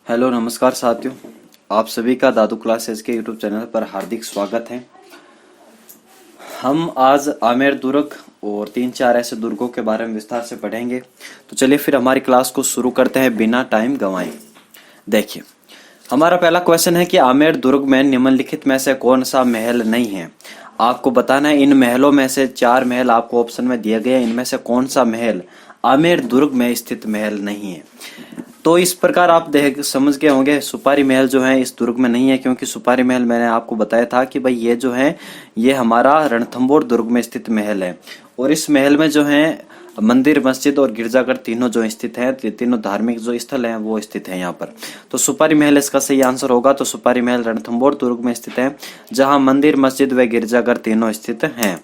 Hello नमस्कार साथियों, आप सभी का दादू क्लासेस के यूट्यूब चैनल पर हार्दिक स्वागत है। हम आज आमेर दुर्ग और 3-4 ऐसे दुर्गों के बारे में विस्तार से पढ़ेंगे। तो चलिए फिर हमारी क्लास को शुरू करते हैं बिना टाइम गंवाए। देखिए, हमारा पहला क्वेश्चन है कि आमेर दुर्ग में निम्नलिखित में से कौन सा महल नहीं है। आपको बताना है इन महलों में से 4 महल आपको ऑप्शन में दिए गए, इनमें से कौन सा महल आमेर दुर्ग में स्थित महल नहीं है। तो इस प्रकार आप देख समझ गए होंगे, सुपारी महल जो है इस दुर्ग में नहीं है, क्योंकि सुपारी महल मैंने आपको बताया था कि भाई ये जो है ये हमारा रणथंभौर दुर्ग में स्थित महल है। और इस महल में जो है मंदिर, मस्जिद और गिरजाघर तीनों जो स्थित हैं, तीनों धार्मिक जो स्थल हैं वो स्थित हैं यहाँ पर। तो सुपारी महल इसका सही आंसर होगा। तो सुपारी महल रणथंभौर दुर्ग में स्थित है, जहाँ मंदिर, मस्जिद व गिरजाघर तीनों स्थित हैं।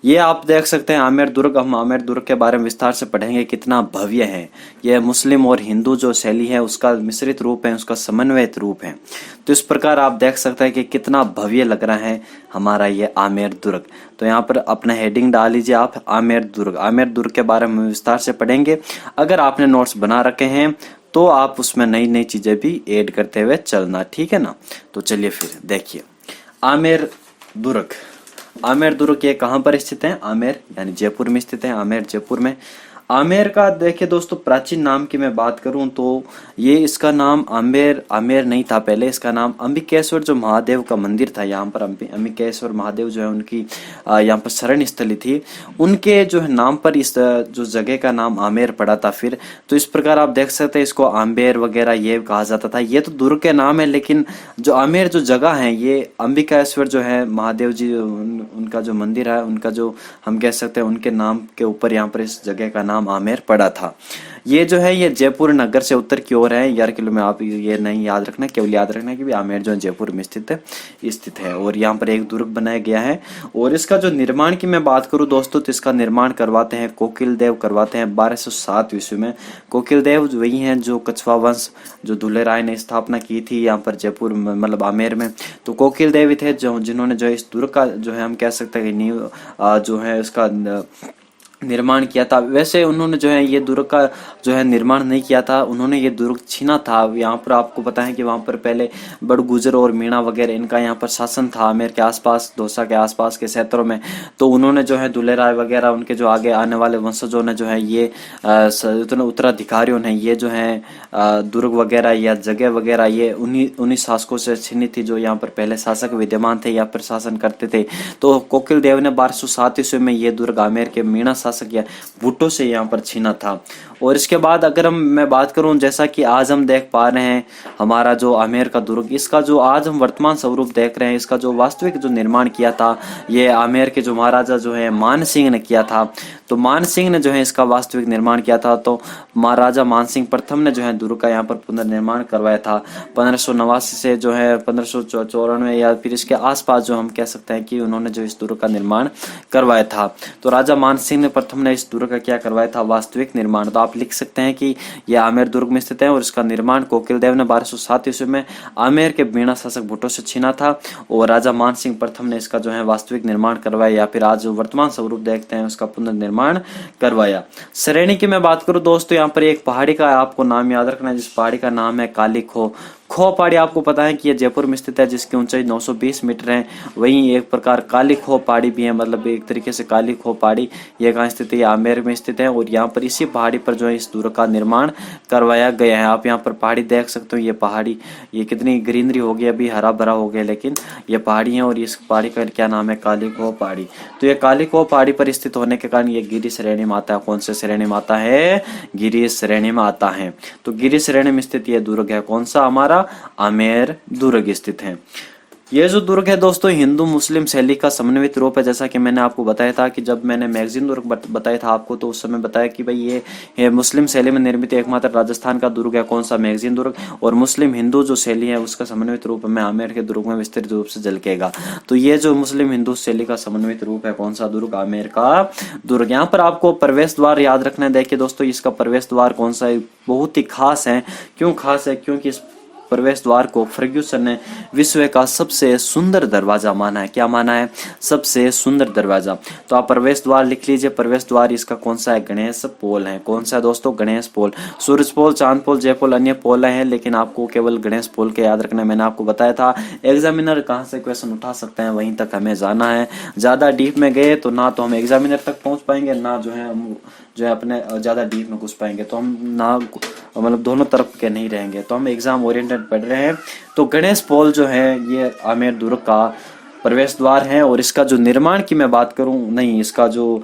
ये आप देख सकते हैं आमेर दुर्ग। हम आमेर दुर्ग के बारे में विस्तार से पढ़ेंगे, कितना भव्य है। यह मुस्लिम और हिंदू जो शैली है उसका मिश्रित रूप है, उसका समन्वयित रूप है। तो इस प्रकार आप देख सकते हैं कि कितना भव्य लग रहा है हमारा ये आमेर दुर्ग। तो यहाँ पर अपना हेडिंग डाल लीजिए आप, आमेर दुर्ग। आमेर दुर्ग के बारे में विस्तार से पढ़ेंगे। अगर आपने नोट्स बना रखे हैं तो आप उसमें नई नई चीजें भी ऐड करते हुए चलना, ठीक है ना। तो चलिए फिर देखिए आमेर दुर्ग। आमेर दुर्ग ये कहाँ पर स्थित है? आमेर यानी जयपुर में स्थित है। आमेर जयपुर में। आमेर का देखिए दोस्तों, प्राचीन नाम की मैं बात करूं तो ये इसका नाम आमेर नहीं था पहले। इसका नाम अंबिकेश्वर जो महादेव का मंदिर था, यहाँ पर अंबिकेश्वर महादेव जो है उनकी यहाँ पर शरण स्थली थी, उनके जो है नाम पर इस जो जगह का नाम आमेर पड़ा था फिर। तो इस प्रकार आप देख सकते हैं इसको आम्बेर वगैरह ये कहा जाता था। ये तो दुर्ग के नाम है, लेकिन जो आमेर जो जगह है ये अंबिकेश्वर जो है महादेव जी उनका जो मंदिर है, उनका जो हम कह सकते हैं उनके नाम के ऊपर यहाँ पर इस जगह का नाम आमेर पड़ा था। ये जो है ये जयपुर नगर से उत्तर की ओर है। 11 किलो में आप ये नहीं याद रखना, केवल याद रखना कि आमेर जो है जयपुर में स्थित है। और यहाँ पर एक दुर्ग बनाया गया है। और इसका जो निर्माण की मैं बात करूं दोस्तों, तो इसका निर्माण करवाते हैं कोकिल देव, करवाते हैं 1207 ईस्वी में। कोकिल देव वही हैं जो कछवा वंश जो दुल्हे राय ने स्थापना की थी यहाँ पर जयपुर मतलब आमेर में। तो कोकिल देव थे जो जिन्होंने जो इस दुर्ग का जो है हम कह सकते हैं नींव जो है उसका निर्माण किया था। वैसे उन्होंने जो है ये दुर्ग का जो है निर्माण नहीं किया था, उन्होंने ये दुर्ग छीना था। यहाँ पर आपको पता है कि वहाँ पर पहले बड़गुजर और मीणा वगैरह इनका यहाँ पर शासन था आमेर के आसपास, दौसा के आसपास के क्षेत्रों में। तो उन्होंने जो है दुल्हे राय वगैरह उनके जो आगे आने वाले वंशजों ने जो है ये उत्तराधिकारियों ने ये जो है दुर्ग वगैरह या जगह वगैरह ये उन्हीं शासकों से छीनी थी जो यहाँ पर पहले शासक विद्यमान थे या फिर शासन करते थे। तो कोकिल देव ने 1207 ईस्वी में ये दुर्ग आमेर के मीणा शासक या भुट्टो से यहाँ पर छीना था। और इसके बाद अगर मैं बात करूं, जैसा कि आज हम देख पा रहे हैं हमारा जो आमेर का दुर्ग, इसका जो आज हम वर्तमान स्वरूप देख रहे हैं, इसका जो वास्तविक जो निर्माण किया था ये आमेर के जो महाराजा जो है मान सिंह ने किया था। तो मान सिंह ने जो है इसका वास्तविक निर्माण किया था। तो महाराजा मान सिंह प्रथम ने जो है दुर्ग का यहाँ पर पुनर्निर्माण करवाया था 1589 से जो है 1594 या फिर इसके आसपास जो हम कह सकते हैं कि उन्होंने जो इस दुर्ग का निर्माण करवाया था। तो राजा मान सिंह ने प्रथम ने इस दुर्ग का क्या करवाया था? वास्तविक निर्माण। तो आप लिख सकते हैं कि यह आमेर दुर्ग में स्थित है और इसका निर्माण कोकिल देव ने 1207 ईस्वी में आमेर के मीणा शासक भुट्टो से छीना था और राजा मान सिंह प्रथम ने इसका जो है वास्तविक निर्माण करवाया या फिर आज जो वर्तमान स्वरूप देखते हैं उसका पुनर्निर्माण करवाया। श्रेणी की मैं बात करूं दोस्तों, यहाँ पर एक पहाड़ी का आपको नाम याद रखना है, जिस पहाड़ी का नाम है काली खो। खो पहाड़ी आपको पता है कि यह जयपुर में स्थित है, जिसकी ऊंचाई 920 मीटर है। वहीं एक प्रकार काली खो पहाड़ी भी है, मतलब एक तरीके से काली खो पहाड़ी ये कहाँ स्थित है? आमेर में स्थित है। और यहाँ पर इसी पहाड़ी पर जो है इस दुर्ग का निर्माण करवाया गया है। आप यहाँ पर पहाड़ी देख सकते हो, ये पहाड़ी ये कितनी ग्रीनरी हो गई, अभी हरा भरा हो गया, लेकिन ये पहाड़ी है और इस पहाड़ी का क्या नाम है? काली खो पहाड़ी। तो ये काली खो पहाड़ी पर स्थित होने के कारण ये गिरी श्रेणी में आता है। कौन से श्रेणी में आता है? गिरी श्रेणी में आता है। तो गिरी श्रेणी में स्थित ये दुर्ग है, कौन सा? हमारा आमेर दुर्ग स्थित है। ये जो दुर्ग है दोस्तों हिंदू मुस्लिम शैली का समन्वित रूप है। जैसा कि मैंने आपको बताया था कि जब मैंने मैगजीन दुर्ग बताया था आपको, तो उस समय बताया कि भाई ये मुस्लिम शैली में निर्मित एकमात्र राजस्थान का दुर्ग है। कौन सा? मैगजीन दुर्ग। और मुस्लिम हिंदू जो शैली है उसका समन्वित रूप में आमेर के दुर्ग में विस्तृत रूप से झलकेगा। तो ये जो मुस्लिम हिंदू शैली का समन्वित रूप है, कौन सा दुर्ग? आमेर का दुर्ग। यहाँ पर आपको प्रवेश द्वार याद रखना है। देखिए दोस्तों इसका प्रवेश द्वार कौन सा है? बहुत ही खास है। क्यों खास है? क्योंकि प्रवेश द्वार को फर्ग्यूसन ने विश्व का सबसे सुंदर दरवाजा माना है। क्या माना है? सबसे सुंदर दरवाजा। तो आप प्रवेश द्वार लिख लीजिए। प्रवेश द्वार इसका कौन सा है? गणेश पोल है। कौन सा है दोस्तों? गणेश पोल। सूरज पोल, चांद पोल, जय पोल अन्य पोल हैं, लेकिन आपको केवल गणेश पोल के याद रखना है। मैंने आपको बताया था एग्जामिनर कहाँ से क्वेश्चन उठा सकते हैं, वहीं तक हमें जाना है। ज्यादा डीप में गए तो ना तो हम एग्जामिनर तक पहुंच पाएंगे, ना जो है हम अपने ज्यादा डीप में घुस पाएंगे, तो हम ना मतलब दोनों तरफ के नहीं रहेंगे। तो हम एग्जाम ओरिएंटेड पढ़ रहे हैं। तो गणेश पोल जो है ये आमेर दुर्ग का प्रवेश द्वार है। और इसका जो निर्माण की मैं बात करूं, नहीं, इसका जो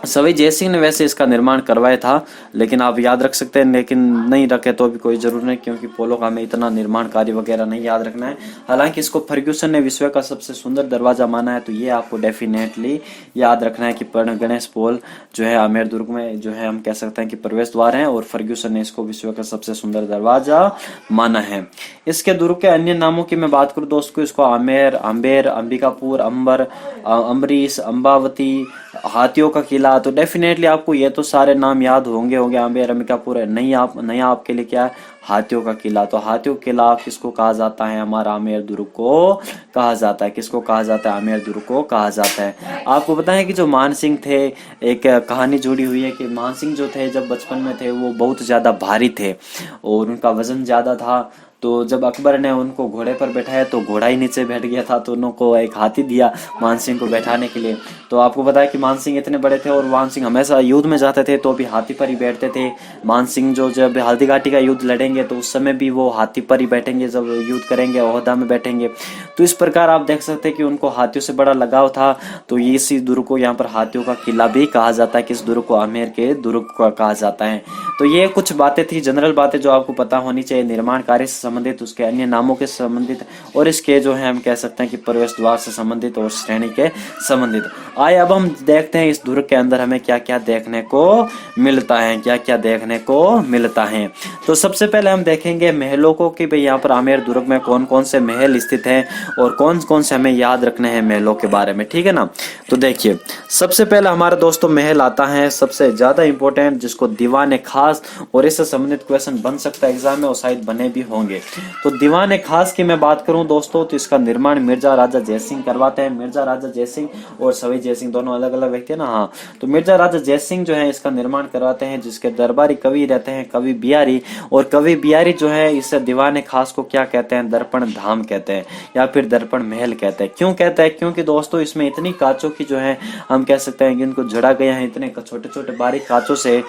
सवाई जयसिंह ने वैसे इसका निर्माण करवाया था, लेकिन आप याद रख सकते हैं, लेकिन नहीं रखे तो भी कोई जरूर नहीं, क्योंकि पोलो का हमें इतना निर्माण कार्य वगैरह नहीं याद रखना है। हालांकि इसको फर्ग्यूसन ने विश्व का सबसे सुंदर दरवाजा माना है, तो ये आपको डेफिनेटली याद रखना है कि गणेश पोल जो है आमेर दुर्ग में जो है हम कह सकते हैं कि प्रवेश द्वार है, और फर्ग्यूसन ने इसको विश्व का सबसे सुंदर दरवाजा माना है। इसके दुर्ग के अन्य नामों की मैं बात करूं दोस्तों, इसको आमेर, अंबेर, अंबिकापुर, अंबर, अम्बरीश, अंबावती, हाथियों का किला। तो डेफिनेटली आपको ये तो सारे नाम याद होंगे आमेर, अंबिकापुर है। नया आपके लिए क्या है? हाथियों का किला। तो हाथियों का किला किसको कहा जाता है? हमारा आमेर दुर्ग को कहा जाता है। किसको कहा जाता है? आमेर दुर्ग को कहा जाता है। आपको पता है कि जो मान सिंह थे, एक कहानी जुड़ी हुई है कि मान सिंह जो थे जब बचपन में थे वो बहुत ज्यादा भारी थे और उनका वजन ज्यादा था। तो जब अकबर ने उनको घोड़े पर बैठाया तो घोड़ा ही नीचे बैठ गया था, तो उनको एक हाथी दिया मान सिंह को बैठाने के लिए। तो आपको पता है कि मान सिंह इतने बड़े थे और मान सिंह हमेशा युद्ध में जाते थे तो भी हाथी पर ही बैठते थे। मान सिंह जो जब हल्दी घाटी का युद्ध लड़ेंगे तो उस समय भी वो हाथी पर ही बैठेंगे, जब युद्ध करेंगे ओहदा में बैठेंगे। तो इस प्रकार आप देख सकते हैं कि उनको हाथियों से बड़ा लगाव था। तो ये इसी दुर्ग को यहाँ पर हाथियों का किला भी कहा जाता है। किस दुर्ग को? आमेर के दुर्ग को कहा जाता है। तो ये कुछ बातें थी, जनरल बातें जो आपको पता होनी चाहिए निर्माण कार्य से संबंधित, उसके अन्य नामों के संबंधित, और इसके जो है हम कह सकते हैं कि प्रवेश द्वार से संबंधित और श्रेणी के संबंधित। आइए अब हम देखते हैं इस दुर्ग के अंदर हमें क्या क्या देखने को मिलता है, क्या क्या देखने को मिलता है। तो सबसे पहले हम देखेंगे महलों को कि भाई यहाँ पर आमेर दुर्ग में कौन कौन से महल स्थित हैं और कौन कौन से हमें याद रखने हैं महलों के बारे में, ठीक है ना। तो देखिए सबसे पहले हमारा दोस्तों महल आता है सबसे ज्यादा इंपॉर्टेंट, जिसको दीवाने खास, और इससे संबंधित क्वेश्चन बन सकता है एग्जाम में और शायद बने भी होंगे। तो दीवाने खास की मैं बात करूं दोस्तों तो इसका निर्माण मिर्जा राजा जयसिंह करवाते हैं। मिर्जा राजा जयसिंह और सवाई जयसिंह दोनों अलग अलग व्यक्ति है ना। हाँ, तो मिर्जा राजा जयसिंह जो है इसका निर्माण करवाते हैं, जिसके दरबारी कवि रहते हैं कवि बिहारी। और कवि बिहारी जो है इस दीवाने खास को क्या कहते हैं? दर्पण धाम कहते हैं या फिर दर्पण महल कहते हैं। क्यों कहते हैं? क्योंकि दोस्तों इसमें इतनी कांचों की जो है हम कह सकते हैं कि इनको जड़ा गया है इतने छोटे छोटे बारीक कांचों से,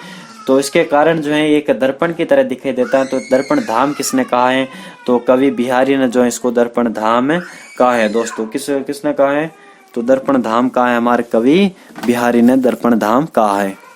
तो इसके कारण जो है एक दर्पण की तरह दिखाई देता है। तो दर्पण धाम किसने कहा है? तो कवि बिहारी ने जो है इसको दर्पण धाम कहा है दोस्तों। किसने कहा है? तो दर्पण धाम कहा है हमारे कवि बिहारी ने दर्पण धाम कहा है।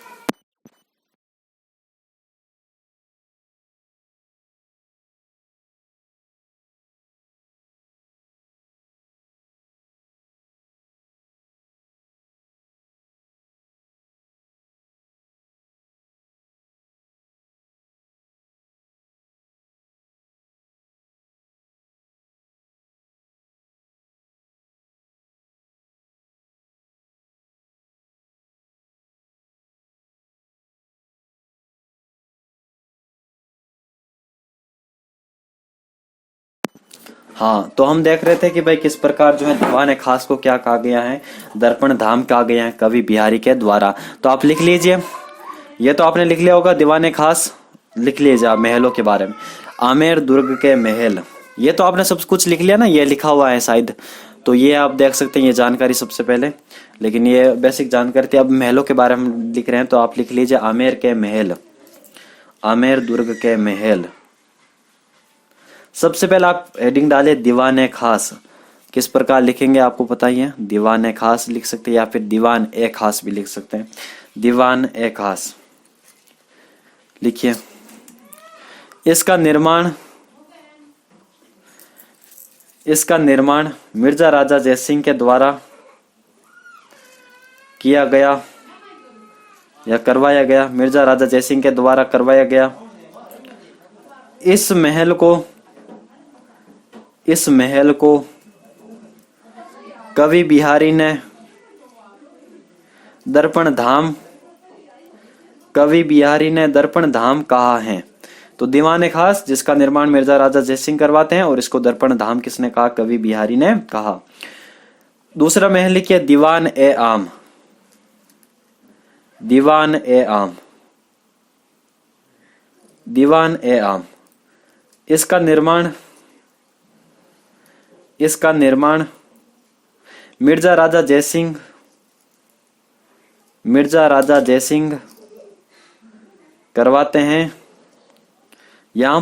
हाँ, तो हम देख रहे थे कि भाई किस प्रकार जो है दीवाने खास को क्या कहा गया है? दर्पण धाम कहा गया है कवि बिहारी के द्वारा। तो आप लिख लीजिए, ये तो आपने लिख लिया होगा, दीवाने खास लिख लीजिए आप महलों के बारे में। आमेर दुर्ग के महल, ये तो आपने सब कुछ लिख लिया ना, ये लिखा हुआ है शायद। तो ये आप देख सकते हैं ये जानकारी सबसे पहले, लेकिन ये बेसिक जानकारी थी। अब महलों के बारे में लिख रहे हैं तो आप लिख लीजिए आमेर के महल, आमेर दुर्ग के महल। सबसे पहले आप हेडिंग डाले दीवाने खास। किस प्रकार लिखेंगे आपको पता ही है, दीवाने खास लिख सकते हैं या फिर दीवान ए खास भी लिख सकते हैं। दीवान ए खास लिखिए। इसका निर्माण मिर्जा राजा जयसिंह के द्वारा किया गया या करवाया गया। मिर्जा राजा जयसिंह के द्वारा करवाया गया। इस महल को कवि बिहारी ने दर्पण धाम कहा है। तो दीवान खास जिसका निर्माण मिर्जा राजा जयसिंह करवाते हैं, और इसको दर्पण धाम किसने कहा? कवि बिहारी ने कहा। दूसरा महल लिखिए दीवान ए आम। दीवान ए आम, दीवान ए आम, इसका निर्माण मिर्जा राजा जयसिंह करवाते हैं। यहां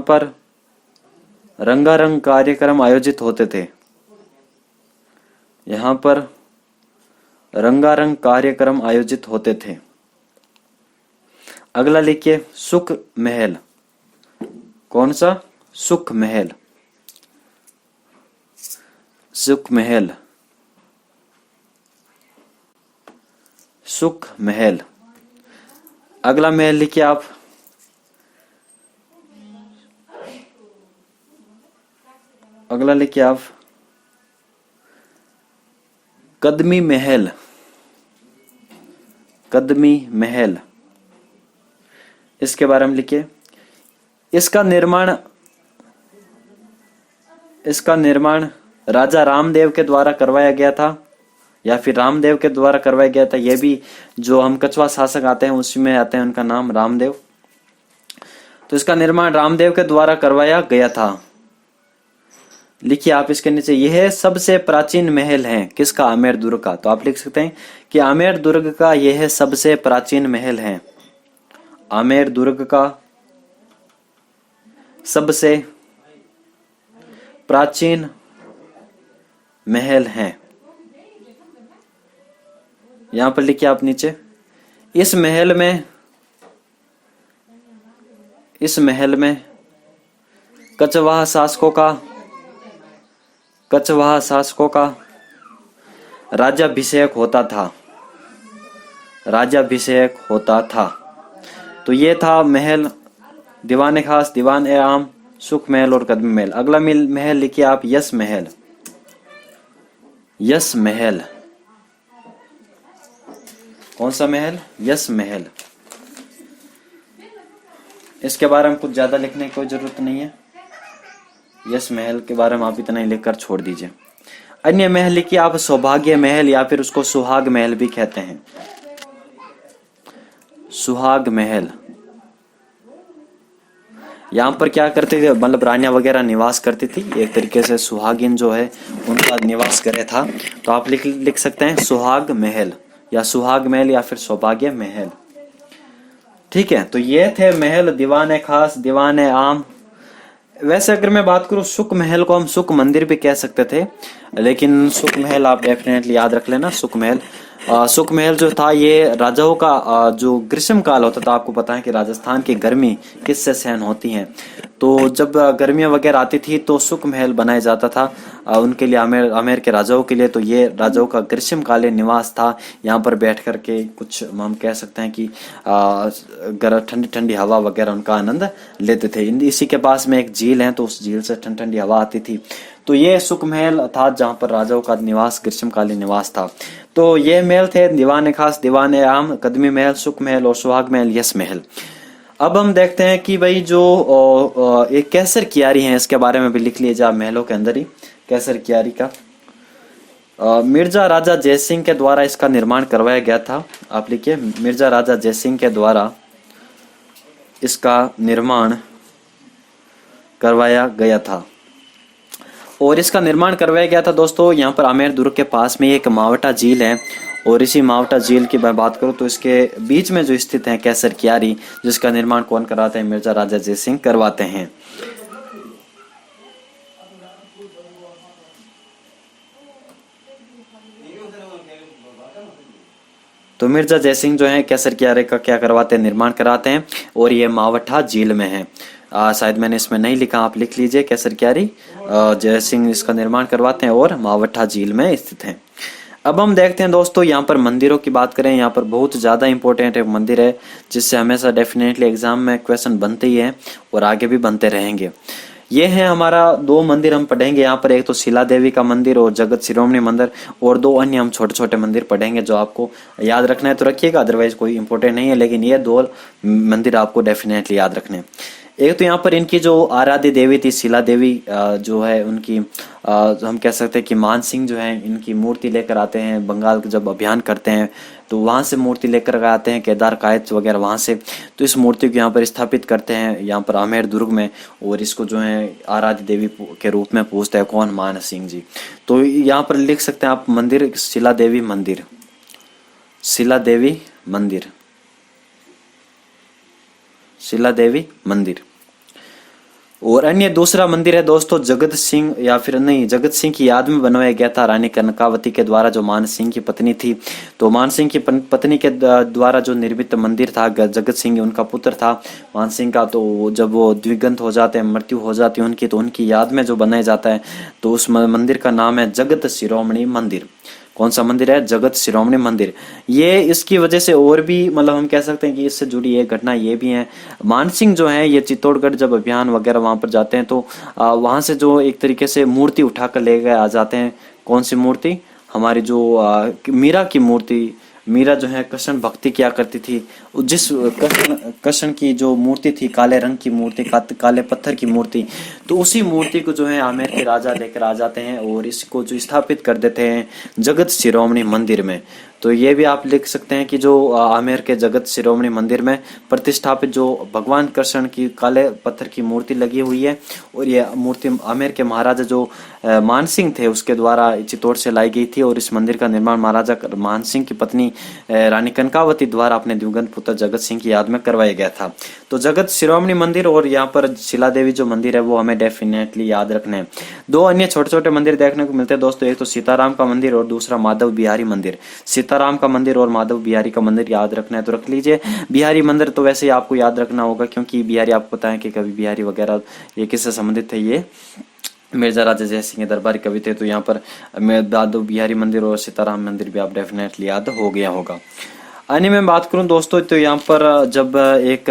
पर रंगारंग कार्यक्रम आयोजित होते थे। यहां पर रंगारंग कार्यक्रम आयोजित होते थे। अगला लिखिए सुख महल। कौन सा? सुख महल। सुख महल, सुख महल। अगला महल लिखिए आप कदमी महल। कदमी महल, इसके बारे में लिखिए। इसका निर्माण राजा रामदेव के द्वारा करवाया गया था, या फिर रामदेव के द्वारा करवाया गया था। यह भी जो हम कछवा शासक आते हैं उसी में आते हैं, उनका नाम रामदेव। तो इसका निर्माण रामदेव के द्वारा करवाया गया था। लिखिए आप इसके नीचे, यह सबसे प्राचीन महल है किसका? आमेर दुर्ग का। तो आप लिख सकते हैं कि आमेर दुर्ग का यह सबसे प्राचीन महल है। आमेर दुर्ग का सबसे प्राचीन महल है। यहां पर लिखिए आप नीचे, इस महल में कछवाहा शासकों का राज्याभिषेक होता था। तो ये था महल दीवान खास, दीवान ए आम, सुख महल और कदमी महल। अगला महल लिखिए आप यश महल। यश महल, कौन सा महल? यश महल। इसके बारे में कुछ ज्यादा लिखने की कोई जरूरत नहीं है। यश महल के बारे में आप इतना ही लिखकर छोड़ दीजिए। अन्य महल लिखिए आप सौभाग्य महल, या फिर उसको सुहाग महल भी कहते हैं। सुहाग महल, यहाँ पर क्या करते थे? मतलब रानियां वगैरह निवास करती थी। एक तरीके से सुहागिन जो है उनका निवास गृह था। तो आप लिख सकते हैं सुहाग महल, या सुहाग महल, या फिर सौभाग्य महल। ठीक है, तो ये थे महल दीवान खास, दीवान आम। वैसे अगर मैं बात करूं सुख महल को हम सुख मंदिर भी कह सकते थे, लेकिन सुख महल आप डेफिनेटली याद रख लेना। सुख महल जो था ये राजाओं का जो ग्रीष्म काल होता था। आपको पता है कि राजस्थान की गर्मी किससे सहन होती है, तो जब गर्मियां वगैरह आती थी तो सुख महल बनाया जाता था उनके लिए, आमेर के राजाओं के लिए। तो ये राजाओं का ग्रीष्मकालीन निवास था। यहाँ पर बैठ करके कुछ हम कह सकते हैं कि ठंडी ठंडी हवा वगैरह उनका आनंद लेते थे। इसी के पास में एक झील है, तो उस झील से ठंडी ठंडी हवा आती थी। तो ये सुख महल था जहाँ पर राजाओं का निवास, ग्रीष्मकालीन निवास था। तो ये महल थे दीवान खास, दीवान आम, कदमी महल, सुख महल और सुहाग महल, यश महल। अब हम देखते हैं कि भाई जो एक कैसर कियारी है, इसके बारे में भी लिख लीजिए आप महलों के अंदर ही। कैसर कियारी का मिर्जा राजा जयसिंह के द्वारा इसका निर्माण करवाया गया था। आप लिखिए मिर्जा राजा जयसिंह के द्वारा इसका निर्माण करवाया गया था। और इसका निर्माण करवाया गया था दोस्तों यहाँ पर आमेर दुर्ग के पास में एक मावटा झील है, और इसी मावटा झील की मैं बात करूं तो इसके बीच में जो स्थित है कैसर कियारी, जिसका निर्माण कौन कराते हैं? मिर्जा राजा जयसिंह करवाते हैं। तो मिर्जा जयसिंह जो है कैसर कियारी का क्या करवाते हैं? निर्माण कराते हैं, और ये मावटा झील में है। शायद मैंने इसमें नहीं लिखा, आप लिख लीजिए कैसर कियारी जयसिंह इसका निर्माण करवाते हैं और मावटा झील में स्थित है। अब हम देखते हैं दोस्तों यहाँ पर मंदिरों की बात करें। यहाँ पर बहुत ज़्यादा इंपॉर्टेंट एक मंदिर है जिससे हमेशा डेफिनेटली एग्जाम में क्वेश्चन बनते ही हैं और आगे भी बनते रहेंगे। ये है हमारा दो मंदिर हम पढ़ेंगे यहाँ पर, एक तो शिला देवी का मंदिर और जगत शिरोमणि मंदिर, और दो अन्य हम छोटे छोटे मंदिर पढ़ेंगे जो आपको याद रखना है तो रखिएगा, अदरवाइज कोई इंपॉर्टेंट नहीं है, लेकिन ये दो मंदिर आपको डेफिनेटली याद रखने हैं। एक तो यहाँ पर इनकी जो आराध्य देवी थी शिला देवी, जो है उनकी हम कह सकते हैं कि मान सिंह जो है इनकी मूर्ति लेकर आते हैं बंगाल जब अभियान करते हैं, तो वहां से मूर्ति लेकर आते हैं केदार कायच वगैरह वहां से, तो इस मूर्ति को यहाँ पर स्थापित करते हैं यहाँ पर आमेर दुर्ग में, और इसको जो है आराध्य देवी के रूप में पूजते हैं कौन, मान सिंह जी। तो यहाँ पर लिख सकते हैं आप मंदिर शिला देवी मंदिर, शिला देवी मंदिर, शिला देवी मंदिर। और अन्य दूसरा मंदिर है दोस्तों जगत सिंह, या फिर नहीं, जगत सिंह की याद में बनवाया गया था रानी कनकावती के द्वारा, जो मान सिंह की पत्नी थी। तो मान सिंह की पत्नी के द्वारा जो निर्मित मंदिर था, जगत सिंह उनका पुत्र था मान सिंह का, तो जब वो द्विगंत हो जाते हैं, मृत्यु हो जाती है उनकी, तो उनकी याद में जो बनाया जाता है, तो उस मंदिर का नाम है जगत शिरोमणि मंदिर। कौन सा मंदिर है? जगत शिरोमणि मंदिर। ये इसकी वजह से और भी मतलब हम कह सकते हैं कि इससे जुड़ी एक घटना ये भी है, मान सिंह जो है ये चित्तौड़गढ़ जब अभियान वगैरह वहां पर जाते हैं, तो वहां से जो एक तरीके से मूर्ति उठाकर ले गए आ जाते हैं। कौन सी मूर्ति? हमारी जो मीरा की मूर्ति। मीरा जो है कृष्ण भक्ति किया करती थी, जिस कृष्ण की जो मूर्ति थी, काले रंग की मूर्ति, काले पत्थर की मूर्ति, तो उसी मूर्ति को जो है आमेर के राजा लेकर आ जाते हैं और इसको जो स्थापित कर देते हैं जगत शिरोमणि मंदिर में। तो ये भी आप लिख सकते हैं कि जो आमेर के जगत शिरोमणि मंदिर में प्रतिष्ठापित जो भगवान कृष्ण की काले पत्थर की मूर्ति लगी हुई है, और ये मूर्ति आमेर के महाराजा जो मान सिंह थे उसके द्वारा चित्तौड़ से लाई गई थी, और इस मंदिर का निर्माण महाराजा मान सिंह की पत्नी रानी कनकावती द्वारा अपने दिवंगत पुत्र जगत सिंह की याद में करवाया गया था। तो जगत शिरोमणि मंदिर और यहाँ पर शिला देवी जो मंदिर है वो हमें डेफिनेटली याद रखने हैं। दो अन्य छोटे छोटे मंदिर देखने को मिलते हैं दोस्तों, एक तो सीताराम का मंदिर और दूसरा माधव बिहारी मंदिर। सीताराम का मंदिर और माधव बिहारी का मंदिर याद रखना है तो रख लीजिए। बिहारी मंदिर तो वैसे ही आपको याद रखना होगा, क्योंकि बिहारी आपको पता है कि कवि बिहारी वगैरह ये किससे संबंधित थे, ये मिर्जा राजा जयसिंह के दरबारी कवि थे। तो यहाँ पर माधव बिहारी मंदिर और सीताराम मंदिर भी आप डेफिनेटली याद हो गया होगा। अन्य में बात करूं दोस्तों, तो यहाँ पर जब एक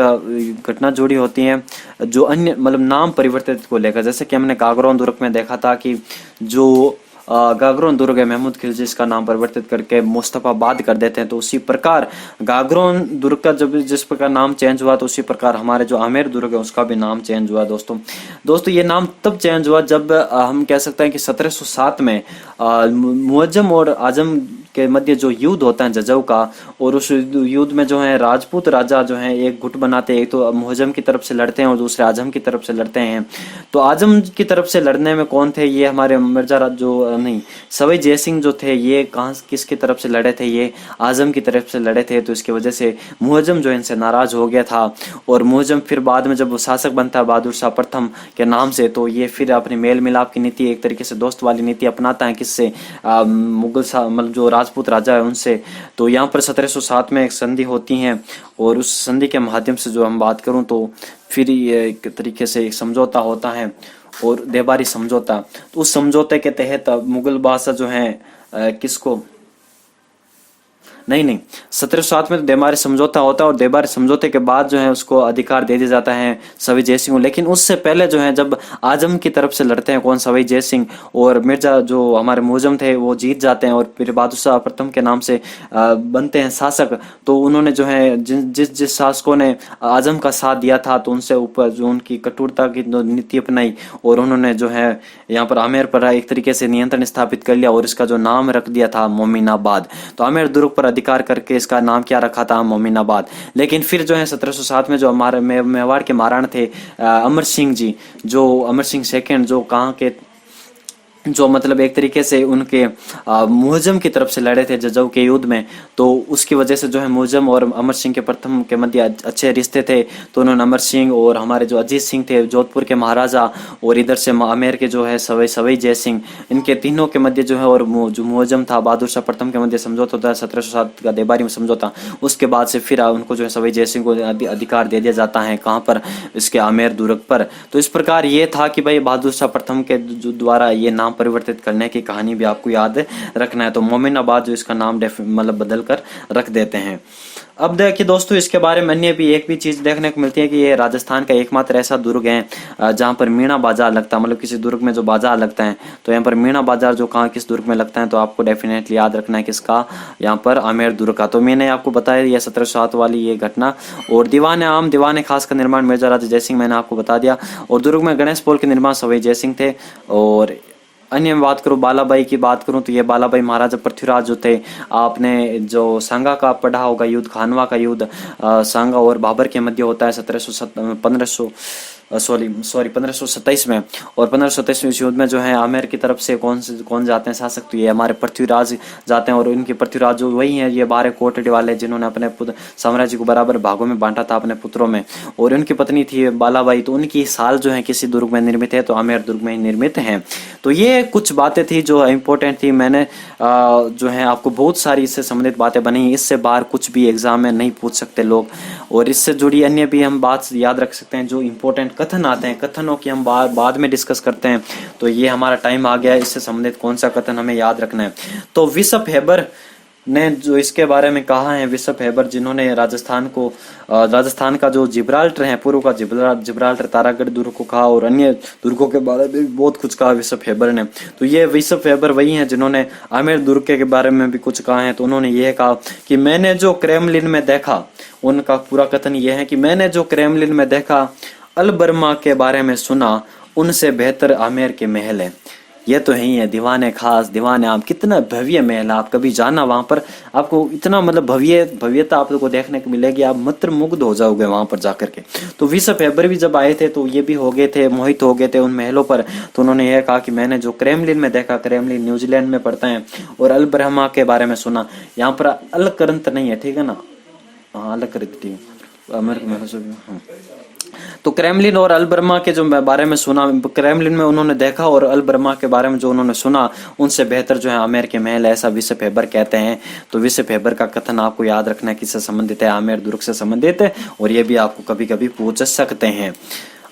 घटना जुड़ी होती है जो अन्य मतलब नाम परिवर्तित को लेकर, जैसे कि हमने गागरोन दुर्ग में देखा था कि जो गागरोन दुर्ग है महमूद खिलजी इसका नाम परिवर्तित करके मुस्तफाबाद कर देते हैं, तो उसी प्रकार गागरोन दुर्ग का जब जिस प्रकार नाम चेंज हुआ, तो उसी प्रकार हमारे जो आमेर दुर्ग है उसका भी नाम चेंज हुआ दोस्तों ये नाम तब चेंज हुआ जब हम कह सकते हैं कि 1707 में मुअज्जम और आजम के मध्य जो युद्ध होता है जजऊ का, और उस युद्ध में जो है राजपूत राजा जो है एक गुट बनाते हैं, एक तो मुअज्जम की तरफ से लड़ते हैं और दूसरे आजम की तरफ से लड़ते हैं। तो आजम की तरफ से लड़ने में कौन थे? ये हमारे मिर्जा जो नहीं सवाई जयसिंह जो थे, ये कहाँ किसकी तरफ से लड़े थे? ये आजम की तरफ से लड़े थे। तो इसकी वजह से मुअज्जम जो इनसे नाराज हो गया था, और मुअज्जम फिर बाद में जब वो शासक बनता है बहादुर शाह प्रथम के नाम से, तो ये फिर अपनी मेल मिलाप की नीति, एक तरीके से दोस्त वाली नीति अपनाता है किससे? मुगल मतलब जो राजपूत राजा है उनसे। तो यहाँ पर 1707 में एक संधि होती है, और उस संधि के माध्यम से जो हम बात करूं तो फिर ये एक तरीके से एक समझौता होता है, और देबारी समझौता। तो उस समझौते के तहत मुगल बादशाह जो है किसको नहीं 1707 में तो देबारी समझौता होता है, और देबारी समझौते के बाद जो है उसको अधिकार दे दिया जाता है सवाई जयसिंह को। लेकिन उससे पहले जो है जब आजम की तरफ से लड़ते हैं कौन? सवाई जयसिंह, और मिर्जा जो हमारे मुअज्जम थे वो जीत जाते हैं, और फिर बहादुर शाह प्रथम के नाम से बनते हैं शासक। तो उन्होंने जो है जिस शासकों ने आजम का साथ दिया था, तो उनसे ऊपर जो उनकी कठोरता की नीति अपनाई, और उन्होंने जो है यहाँ पर आमेर पर एक तरीके से नियंत्रण स्थापित कर लिया, और इसका जो नाम रख दिया था मोमिनाबाद। तो आमेर दुर्ग पर अधिकार करके इसका नाम क्या रखा था? मोमिनाबाद। लेकिन फिर जो है 1707 में जो हमारे मेवाड़ के महाराणा थे अमर सिंह जी, जो अमर सिंह सेकंड, जो कहाँ के जो मतलब एक तरीके से उनके मुअज्जम की तरफ से लड़े थे जजऊ के युद्ध में, तो उसकी वजह से जो है मुअज्जम और अमर सिंह के प्रथम के मध्य अच्छे रिश्ते थे। तो उन्होंने अमर सिंह और हमारे जो अजीत सिंह थे जोधपुर के महाराजा, और इधर से आमेर के जो है सवाई जय सिंह, इनके तीनों के मध्य जो है, और जो मुअज्जम था बहादुर शाह प्रथम के मध्य समझौता होता है 1707 का देबारी में समझौता। उसके बाद से फिर उनको जो है सवाई जय सिंह को अधिकार दे दिया जाता है कहाँ पर? इसके आमेर दुर्ग पर। तो इस प्रकार ये था कि भाई बहादुर शाह प्रथम के द्वारा ये नाम नाम परिवर्तित करने की कहानी भी आपको याद रखना है। तो मोमिनाबाद जो इसका नाम मतलब बदल कर रख देते हैं। अब देखिए दोस्तों, इसके बारे में अन्य भी एक भी चीज देखने को मिलती है कि ये राजस्थान का एकमात्र ऐसा दुर्ग है जहाँ पर मीणा बाजार लगता है। मतलब किसी दुर्ग में जो बाजार लगता है तो यहाँ पर मीणा बाजार जो कहाँ किस दुर्ग में लगता है, तो आपको डेफिनेटली याद रखना है किसका, यहाँ पर आमेर दुर्ग का। तो मैंने आपको बताया ये 1707 वाली ये घटना। और दीवान आम दीवान खास का निर्माण मिर्जा राजा जयसिंह, मैंने आपको बता दिया। और दुर्ग में गणेश पोल के निर्माण सवाई जयसिंह थे। और अन्य में बात करूं, बालाबाई की बात करूं तो ये बालाबाई महाराजा पृथ्वीराज जो थे, आपने जो सांगा का पढ़ा होगा युद्ध, खानवा का युद्ध सांगा और बाबर के मध्य होता है 1527 में। और 1527 में इस युद्ध में जो है आमेर की तरफ से कौन जाते हैं शासक, तो ये हमारे पृथ्वीराज जाते हैं। और इनके पृथ्वीराज जो वही है ये 12 कोटड़ी वाले जिन्होंने अपने पुत्र साम्राज्य को बराबर भागों में बांटा था अपने पुत्रों में। और उनकी पत्नी थी बालाबाई, तो उनकी साल जो है किसी दुर्ग में निर्मित है, तो आमेर दुर्ग में ही निर्मित है। तो ये कुछ बातें थी जो इंपॉर्टेंट थी। मैंने जो है आपको बहुत सारी इससे संबंधित बातें बनाई, इससे बाहर कुछ भी एग्जाम में नहीं पूछ सकते लोग। और इससे जुड़ी अन्य भी हम बात याद रख सकते हैं, जो इंपॉर्टेंट कथन आते हैं, कथनों की हम बाद में डिस्कस करते हैं। तो ये हमारा टाइम आ गया है, इससे संबंधित कौन सा कथन हमें याद रखना है। तो विशप हेबर ने जो इसके बारे में कहा है, विशप हेबर जिन्होंने राजस्थान का जो जिब्राल्टर है, पूर्व का जिब्राल्टर तारागढ़ दुर्ग को कहा, और अन्य दुर्गों के बारे में बहुत कुछ कहा विशप हेबर ने। तो ये विशप हेबर वही हैं जिन्होंने आमेर दुर्ग के बारे में भी कुछ कहा है। तो उन्होंने ये कहा कि मैंने जो क्रेमलिन में देखा, उनका पूरा कथन ये है कि मैंने जो क्रेमलिन में देखा, अलबर्मा के बारे में सुना, उनसे बेहतर आमेर के महल है। ये तो है ही है, दीवाने खास दीवाने आम, कितना भव्य महल है। आप कभी जाना वहां पर, आपको इतना मतलब भव्यता आपको देखने को मिलेगी, आप मंत्र मुग्ध हो जाओगे वहां पर जाकर के। तो विशप हेबर भी जब आए थे तो ये भी हो गए थे, मोहित हो गए थे उन महलों पर। तो उन्होंने यह कहा कि मैंने जो क्रेमलिन में देखा, क्रेमलिन न्यूजीलैंड में पड़ता है, और अल ब्रह्मा के बारे में सुना। यहाँ पर अलकरंत नहीं है, ठीक है ना, हाँ अलकरंत ठीक है। तो क्रेमलिन और अल बर्मा के जो बारे में सुना, क्रेमलिन में उन्होंने देखा, और अल बर्मा के बारे में जो उन्होंने सुना, उनसे बेहतर जो है आमेर के महल, ऐसा विशप हेबर कहते हैं। तो विशप हेबर का कथन आपको याद रखना है, किससे संबंधित है, आमेर दुर्ग से संबंधित है। और ये भी आपको कभी कभी पूछ सकते हैं।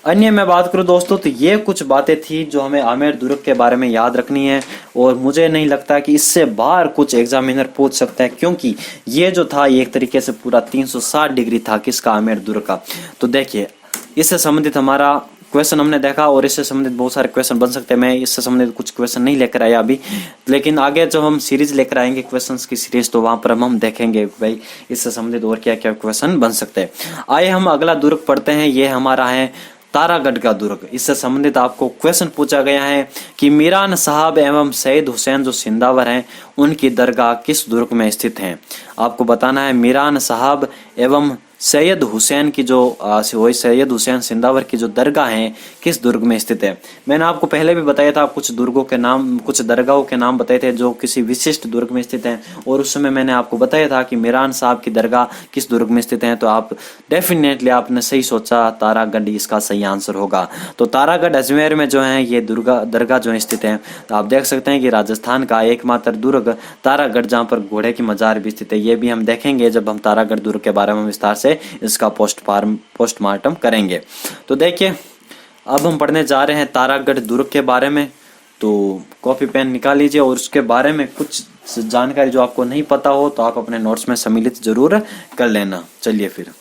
अन्य मैं बात करूं दोस्तों, तो ये कुछ बातें थी जो हमें आमेर दुर्ग के बारे में याद रखनी है। और मुझे नहीं लगता कि इससे बाहर कुछ एग्जामिनर पूछ सकता है, क्योंकि ये जो था ये एक तरीके से पूरा 360 डिग्री था किसका, आमेर दुर्ग का। तो देखिए, इससे संबंधित हमारा क्वेश्चन हमने देखा, और इससे संबंधित बहुत सारे क्वेश्चन बन सकते हैं। मैं इससे संबंधित कुछ क्वेश्चन नहीं लेकर आया अभी, लेकिन आगे जब हम सीरीज लेकर आएंगे क्वेश्चंस की सीरीज, तो वहां पर हम देखेंगे भाई इससे संबंधित और क्या क्या क्वेश्चन बन सकते हैं। आइए हम अगला दुर्ग पढ़ते हैं। ये हमारा है तारागढ़ का दुर्ग। इससे संबंधित आपको क्वेश्चन पूछा गया है कि मीरान साहब एवं सैयद हुसैन जो सिंदावर हैं, उनकी दरगाह किस दुर्ग में स्थित है। आपको बताना है मीरान साहब एवं सैयद हुसैन की जो वही सैयद हुसैन सिंदावर की जो दरगाह है किस दुर्ग में स्थित है। मैंने आपको पहले भी बताया था, कुछ दुर्गों के नाम, कुछ दरगाहों के नाम बताए थे जो किसी विशिष्ट दुर्ग में स्थित हैं। और उस समय मैंने आपको बताया था कि मीरान साहब की दरगाह किस दुर्ग में स्थित है। तो आप डेफिनेटली आपने सही सोचा, तारागढ़ इसका सही आंसर होगा। तो तारागढ़ अजमेर में जो है ये दरगाह जो है स्थित है। तो आप देख सकते हैं कि राजस्थान का एकमात्र दुर्ग तारागढ़, जहाँ पर घोड़े की मजार भी स्थित है। ये भी हम देखेंगे जब हम तारागढ़ दुर्ग के बारे में विस्तार से इसका पोस्टमार्टम करेंगे। तो देखिए, अब हम पढ़ने जा रहे हैं तारागढ़ दुर्ग के बारे में। तो कॉपी पेन निकाल लीजिए, और उसके बारे में कुछ जानकारी जो आपको नहीं पता हो तो आप अपने नोट्स में सम्मिलित जरूर कर लेना। चलिए फिर।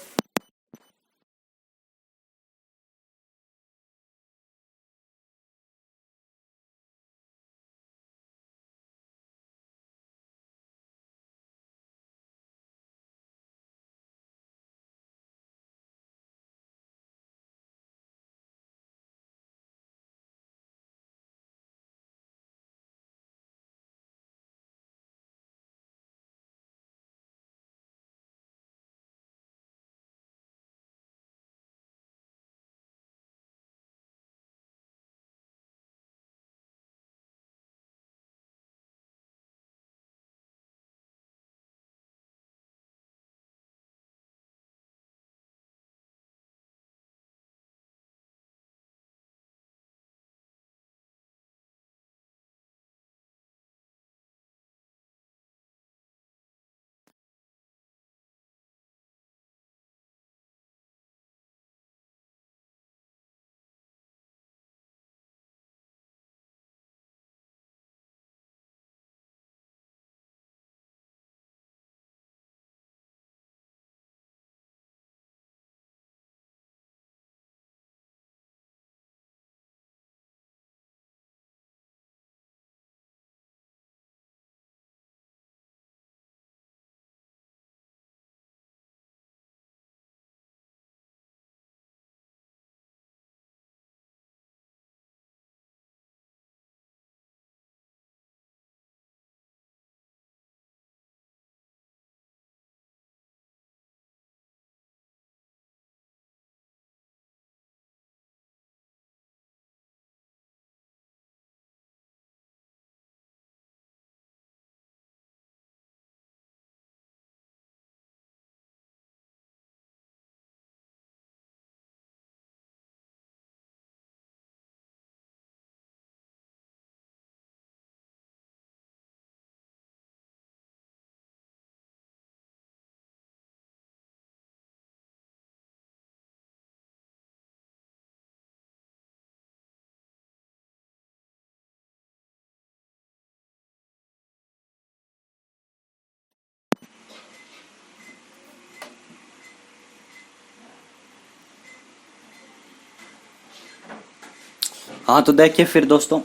हाँ तो देखिए फिर दोस्तों,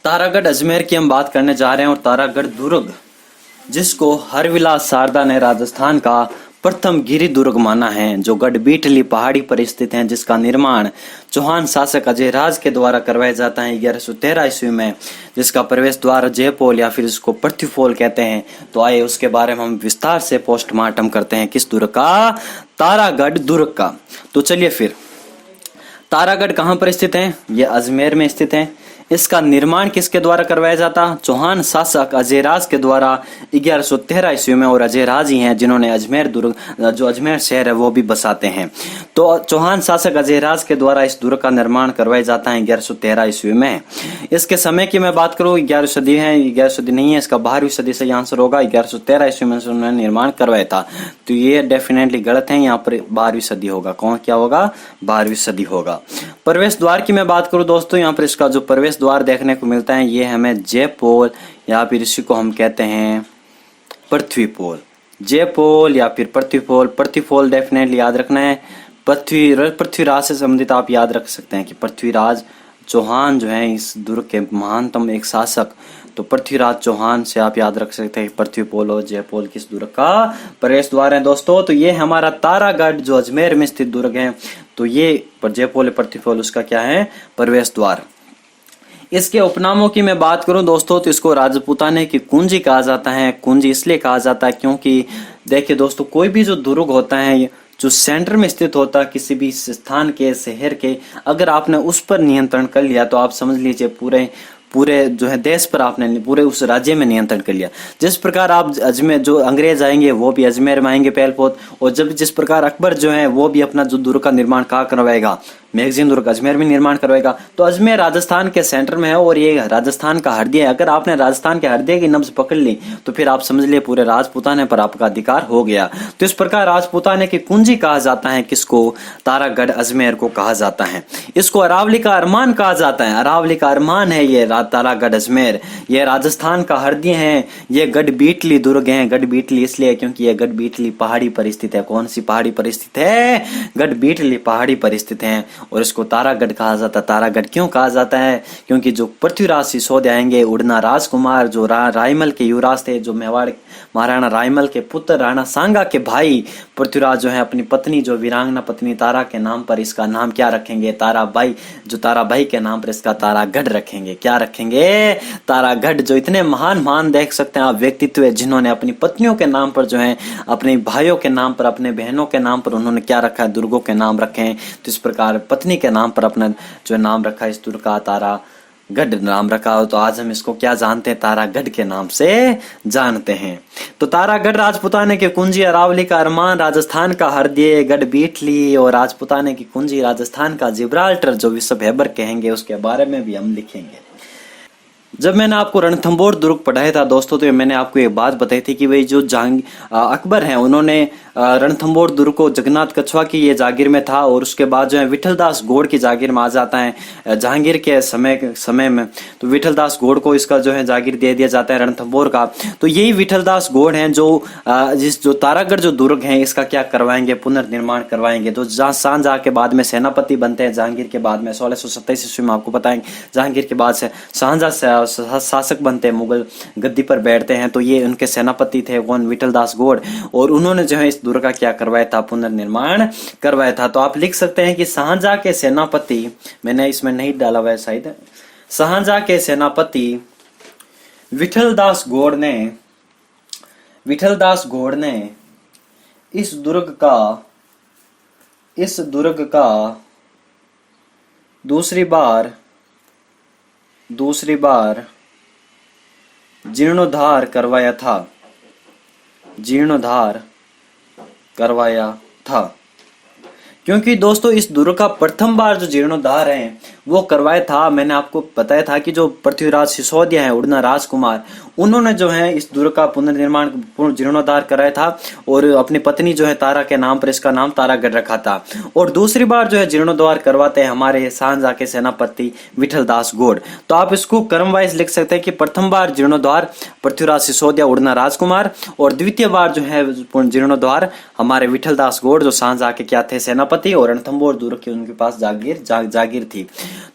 तारागढ़ अजमेर की हम बात करने जा रहे हैं। और तारागढ़ दुर्ग, जिसको हरविलास शारदा ने राजस्थान का प्रथम गिरी दुर्ग माना है, जो गढ़बीटली पहाड़ी पर स्थित है, जिसका निर्माण चौहान शासक अजयराज के द्वारा करवाया जाता है 1113 ईस्वी में, जिसका प्रवेश द्वार जयपोल या फिर इसको पृथ्वीपोल कहते हैं। तो आइए उसके बारे में हम विस्तार से पोस्टमार्टम करते हैं। किस दुर्ग का? तारागढ़ दुर्ग का। तो चलिए फिर, तारागढ़ कहाँ पर स्थित है? ये अजमेर में स्थित है। इसका निर्माण किसके द्वारा करवाया जाता? चौहान शासक अजयराज के द्वारा 1113 ईस्वी में। और अजयराज ही हैं जिन्होंने अजमेर दुर्ग, जो अजमेर शहर है, वो भी बसाते हैं। तो चौहान शासक अजयराज के द्वारा इस दुर्ग का निर्माण करवाया जाता है 1113 ईस्वी में। इसके समय की मैं बात करूँ, 11वीं सदी है, 11वीं सदी नहीं है, इसका 12वीं सदी से आंसर होगा। 1113 ईस्वी में उन्होंने निर्माण करवाया था। तो ये डेफिनेटली गलत है, यहाँ पर 12वीं सदी होगा। कौन क्या होगा? 12वीं सदी होगा। प्रवेश द्वार की मैं बात करूं दोस्तों, यहाँ पर इसका जो प्रवेश द्वार देखने को मिलता है, ये हमें जयपोल या फिर इसी को हम कहते हैं पृथ्वीपोल। जयपोल या फिर पृथ्वीपोल। पृथ्वीपोल डेफिनेटली याद रखना है। पृथ्वीराज से संबंधित आप याद रख सकते हैं कि पृथ्वीराज चौहान जो है इस दुर्ग के महानतम एक शासक, तो पृथ्वीराज चौहान से आप याद रख सकते हैं पृथ्वीपोल और जयपोल किस दुर्ग का प्रवेश द्वार है दोस्तों। तो ये हमारा तारागढ़ जो अजमेर में स्थित दुर्ग है, तो ये जयपोल पृथ्वीपोल उसका क्या है? प्रवेश द्वार। इसके उपनामों की मैं बात करूं दोस्तों, तो इसको राजपूताने की कुंजी कहा जाता है। कुंजी इसलिए कहा जाता है क्योंकि देखिए दोस्तों, कोई भी जो दुर्ग होता है जो सेंटर में स्थित होता है किसी भी स्थान के, शहर के, अगर आपने उस पर नियंत्रण कर लिया तो आप समझ लीजिए पूरे जो है देश पर आपने, पूरे उस राज्य में नियंत्रण कर लिया। जिस प्रकार आप अजमेर, जो अंग्रेज आएंगे वो भी अजमेर में आएंगे पहलपोत, और जब जिस प्रकार अकबर जो है वो भी अपना जो दुर्ग का निर्माण कहाँ करवाएगा? मैगजीन दुर्ग अजमेर में निर्माण करवाएगा। तो अजमेर राजस्थान के सेंटर में है और ये राजस्थान का हृदय है। अगर आपने राजस्थान के हृदय की नब्ज पकड़ ली तो फिर आप समझ लिए पूरे राजपूताने पर आपका अधिकार हो गया। तो इस प्रकार राजपूताने की कुंजी कहा जाता है किसको? तारागढ़ अजमेर को कहा जाता है। इसको अरावली का अरमान कहा जाता है। अरावली का अरमान है ये तारागढ़ अजमेर। ये राजस्थान का हृदय है। ये गढ़बीटली दुर्ग है। गढ़बीटली इसलिए क्योंकि ये गढ़बीटली पहाड़ी पर स्थित है। कौन सी पहाड़ी पर स्थित है? गढ़बीटली पहाड़ी पर स्थित है। और इसको तारागढ़ कहा जाता है। तारागढ़ क्यों कहा जाता है? क्योंकि जो पृथ्वीराज सिसोदिया आएंगे, उड़ना राजकुमार जो रायमल के युवराज थे, जो मेवाड़ महाराणा रायमल के पुत्र राणा सांगा के भाई पृथ्वीराज जो है अपनी पत्नी, जो वीरांगना पत्नी तारा के नाम पर इसका नाम क्या रखेंगे? ताराबाई। जो ताराबाई के नाम पर इसका तारागढ़ रखेंगे। क्या रखेंगे? तारागढ़। जो इतने महान देख सकते हैं आप व्यक्तित्व है जिन्होंने अपनी पत्नियों के नाम पर जो है, अपने भाइयों के नाम पर, अपने बहनों के नाम पर उन्होंने क्या रखा है? दुर्गों के नाम रखे हैं। तो इस प्रकार पत्नी के नाम पर अपना जो नाम रखा है इस दुर्ग का, तारागढ़ नाम रखा हो। तो आज हम इसको क्या जानते हैं? तारागढ़ के नाम से जानते हैं। तो तारागढ़ राजपूताने की कुंजी, अरावली का अरमान, राजस्थान का हृदय गढ़बीटली, और राजपूताने की कुंजी राजस्थान का जिब्राल्टर जो विश्व भैबर कहेंगे, उसके बारे में भी हम लिखेंगे। जब मैंने आपको रणथंभौर दुर्ग पढ़ाया था दोस्तों, तो मैंने आपको एक बात बताई थी कि भाई जो अकबर हैं उन्होंने रणथंभौर दुर्ग को जगन्नाथ कछवा की ये जागीर में था, और उसके बाद जो है विठलदास घोड़ की जागीर में आ जाता है जहांगीर के समय में। तो विठलदास घोड़ को इसका जो है जागीर दे दिया जाता है रणथंभौर का। तो यही विठलदास घोड़ हैं जो तारागढ़ जो दुर्ग है इसका क्या करवाएंगे? पुनर्निर्माण करवाएंगे। तो शाहजहां के बाद में सेनापति बनते हैं, जहांगीर के बाद में 1627 ईस्वी में आपको पता है जहांगीर के बाद से शाहजहां शासक बनते हैं, मुगल गद्दी पर बैठते हैं। तो ये उनके सेनापति थे कौन? विठलदास घोड़। और उन्होंने जो है इस दुर्ग का क्या करवाया था? पुनर्निर्माण करवाया था। तो आप लिख सकते हैं कि शाहजहां के सेनापति, मैंने इसमें नहीं डाला हुआ है शायद, शाहजहां के सेनापति विठलदास घोड़ ने इस दुर्ग का दूसरी बार जीर्णोद्धार करवाया था। क्योंकि दोस्तों इस दुर्ग का प्रथम बार जो जीर्णोद्धार है वो करवाया था, मैंने आपको बताया था कि जो पृथ्वीराज सिसोदिया है, उड़ना राजकुमार, उन्होंने जो है इस दुर्ग का पुनर्निर्माण जीर्णोद्धार कराया था, और अपनी पत्नी जो है तारा के नाम पर इसका नाम तारागढ़ रखा था। और दूसरी बार जो है जीर्णोद्धार करवाते हैं हमारे शाहजहां के सेनापति विठलदास घोड़। तो आप इसको क्रम वाइज लिख सकते हैं कि प्रथम बार जीर्णोद्धार पृथ्वीराज सिसोदिया उड़ना राजकुमार, और द्वितीय बार जो है जीर्णोद्धार हमारे विठलदास घोड़ जो शाहजहां के क्या थे? सेनापति, और रणथंभौर दुर्ग की उनके पास जागीर थी।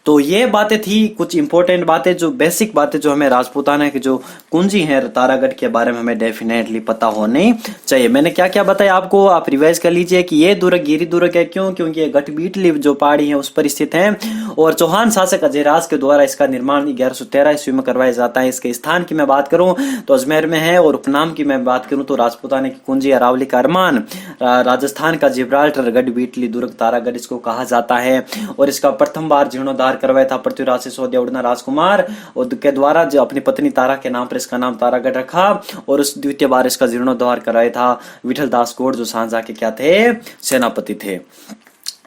तो ये बातें थी कुछ इंपॉर्टेंट बातें, जो बेसिक बातें जो हमें राजपूताना की जो कुंजी है तारागढ़ के बारे में हमें डेफिनेटली पता होनी चाहिए। मैंने क्या क्या बताया आपको, आप रिवाइज कर लीजिए कि ये दुर्ग गिरी दुर्ग है, क्यों, क्योंकि ये गढ़बीटली जो पहाड़ी है उस पर स्थित है और चौहान शासक अजयराज के द्वारा इसका निर्माण 1113 ईस्वी में करवाया जाता है। इसके स्थान की मैं बात करूं तो अजमेर में है, और उपनाम की मैं बात करूं तो राजपूताना की कुंजी, अरावली का अरमान, राजस्थान का जिब्राल्टर, गढ़बीटली दुर्ग, तारागढ़ इसको कहा जाता है। और इसका प्रथम बार जीर्णोद्धार करवाया था पृथ्वीराज सिसोदिया उड़ना राजकुमार और के द्वारा, जो अपनी पत्नी तारा के नाम पर इसका नाम तारागढ़ रखा। और उस द्वितीय बार इसका जीर्णोद्धार कराया था विठल दास गोड़, जो सांझा के क्या थे, सेनापति थे।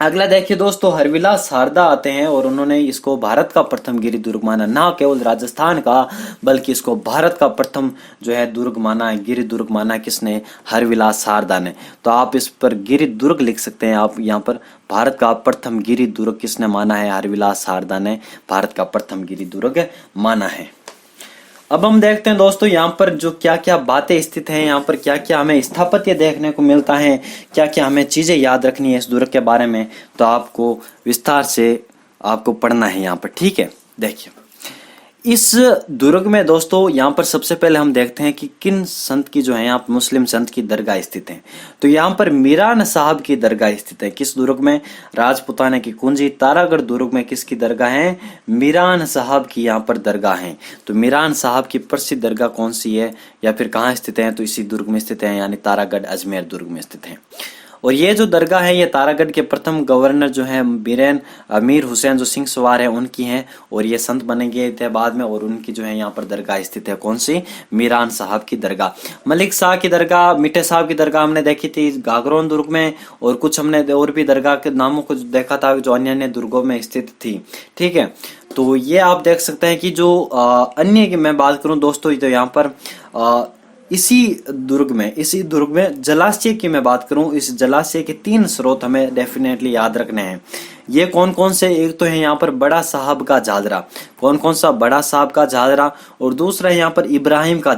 अगला देखिए दोस्तों, हरविलास शारदा आते हैं और उन्होंने इसको भारत का प्रथम गिरी दुर्ग माना, ना केवल राजस्थान का बल्कि इसको भारत का प्रथम जो है दुर्ग माना है, गिरी दुर्ग माना है। किसने? हरविलास शारदा ने। तो आप इस पर गिरी दुर्ग लिख सकते हैं, आप यहाँ पर भारत का प्रथम गिरी दुर्ग किसने माना है? हरविलास शारदा ने भारत का प्रथम गिरी दुर्ग माना है। अब हम देखते हैं दोस्तों यहाँ पर जो क्या क्या बातें स्थित हैं, यहाँ पर क्या क्या हमें स्थापत्य देखने को मिलता है, क्या क्या हमें चीजें याद रखनी है इस दुर्ग के बारे में, तो आपको विस्तार से आपको पढ़ना है यहाँ पर, ठीक है। देखिए इस दुर्ग में दोस्तों यहाँ पर सबसे पहले हम देखते हैं कि किन संत की जो है यहाँ पर मुस्लिम संत की दरगाह स्थित है। तो यहाँ पर मीरान साहब की दरगाह स्थित है। किस दुर्ग में? राजपूताना की कुंजी तारागढ़ दुर्ग में किसकी दरगाह है? मीरान साहब की यहाँ पर दरगाह है। तो मीरान साहब की प्रसिद्ध दरगाह कौन सी है या फिर कहाँ स्थित है? तो इसी दुर्ग में स्थित है, यानी तारागढ़ अजमेर दुर्ग में स्थित है। और ये जो दरगाह है ये तारागढ़ के प्रथम गवर्नर जो है बीरेन अमीर हुसैन जो सिंह सवार है उनकी है, और ये संत बने गए थे बाद में, और उनकी जो है यहाँ पर दरगाह स्थित है। कौन सी? मीरान साहब की दरगाह। मलिक शाह की दरगाह, मिठे साहब की दरगाह हमने देखी थी गागरोन दुर्ग में, और कुछ हमने और भी दरगाह के नामों को देखा था जो अन्य अन्य दुर्गों में स्थित थी, ठीक है। तो ये आप देख सकते हैं कि जो अन्य की मैं बात करूं दोस्तों, तो यहाँ पर इसी दुर्ग में जलाशय की मैं बात करूं, इस जलाशय के 3 स्रोत हमें डेफिनेटली याद रखने हैं। ये कौन कौन से? एक तो है यहाँ पर बड़ा साहब का झादरा। कौन कौन सा? बड़ा साहब का झादरा। और दूसरा है यहाँ पर इब्राहिम का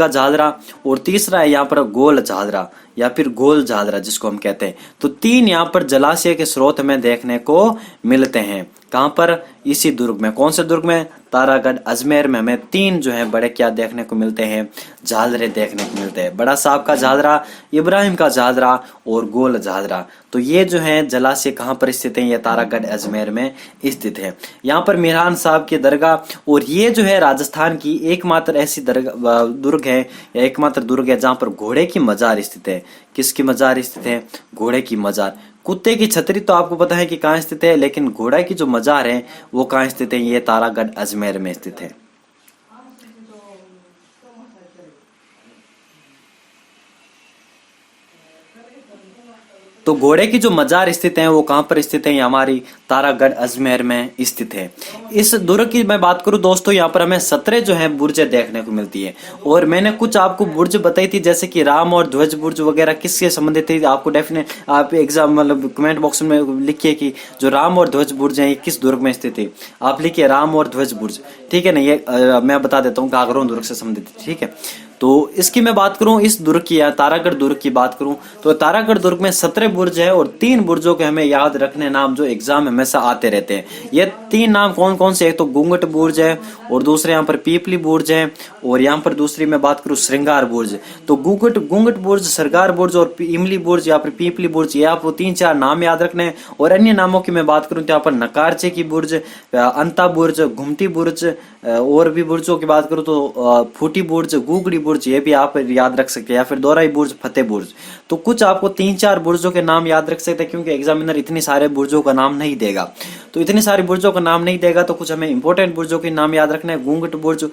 झादरा, और तीसरा है यहाँ पर गोल झादरा या फिर गोल झादरा जिसको हम कहते हैं। तो 3 यहाँ पर जलाशय के स्रोत हमें देखने को मिलते हैं। कहां पर? इसी दुर्ग में। कौन से दुर्ग में? तारागढ़ अजमेर में हमें 3 जो है बड़े क्या देखने को मिलते हैं? झादरे देखने को मिलते हैं। बड़ा साहब का झादरा, इब्राहिम का झादरा और गोल झादरा। तो ये जो है जलाशय कहां पर स्थित है? ये तारागढ़ अजमेर में स्थित है। यहाँ पर मीरान साहब की दरगाह, और ये जो है राजस्थान की एकमात्र ऐसी दुर्ग है या एकमात्र दुर्ग है जहां पर घोड़े की मजार स्थित है। किसकी मजार स्थित है? घोड़े की मजार। कुत्ते की छतरी तो आपको पता है कि कहाँ स्थित है, लेकिन घोड़ा की जो मजार है वो कहाँ स्थित है? ये तारागढ़ अजमेर में स्थित है। तो घोड़े की जो मजार स्थित है वो कहां पर स्थित है? हमारी तारागढ़ अजमेर में स्थित है। इस दुर्ग की मैं बात करूं दोस्तों, यहाँ पर हमें 17 जो है बुर्ज देखने को मिलती है, और मैंने कुछ आपको बुर्ज बताई थी जैसे कि राम और ध्वज बुर्ज वगैरह किससे संबंधित थी। आपको डेफिनेट आप एग्जाम मतलब कमेंट बॉक्स में लिखिए कि जो राम और ध्वज बुर्ज है ये किस दुर्ग में स्थित है। आप लिखिए राम और ध्वज बुर्ज, ठीक है ना। ये मैं बता देता हूँ गागरोन दुर्ग से संबंधित, ठीक है। तो इसकी मैं बात करूं, इस दुर्ग की या तारागढ़ दुर्ग की बात करूं तो तारागढ़ दुर्ग में 17 बुर्ज है, और 3 बुर्जों के हमें याद रखने नाम जो एग्जाम में हमेशा आते रहते हैं। ये 3 नाम कौन कौन से? एक तो गुंगट बुर्ज है, और दूसरे यहाँ पर पीपली बुर्ज है, और यहाँ पर दूसरी मैं बात करूं श्रृंगार बुर्ज। तो गुंगट बुर्ज, श्रृंगार बुर्ज और इमली बुर्ज या फिर पीपली बुर्ज, ये आपको 3-4 नाम याद रखने हैं। और अन्य नामों की मैं बात करूं तो यहाँ पर नकारचे की बुर्ज, अंता बुर्ज, घुमती बुर्ज, और भी बुर्जों की बात करूं तो फूटी बुर्ज, गुगड़ी बुर्ज, ये भी आप याद रख सकते हैं, या फिर दोराई बुर्ज, फतेह बुर्ज। तो कुछ आपको 3-4 बुर्जों के नाम याद रख सकते हैं, क्योंकि एग्जामिनर इतने सारे बुर्जों का नाम नहीं देगा। तो इतने सारे बुर्जों का नाम नहीं देगा तो कुछ हमें इंपॉर्टेंट बुर्जों के नाम याद रखना है। घूंघट बुर्ज,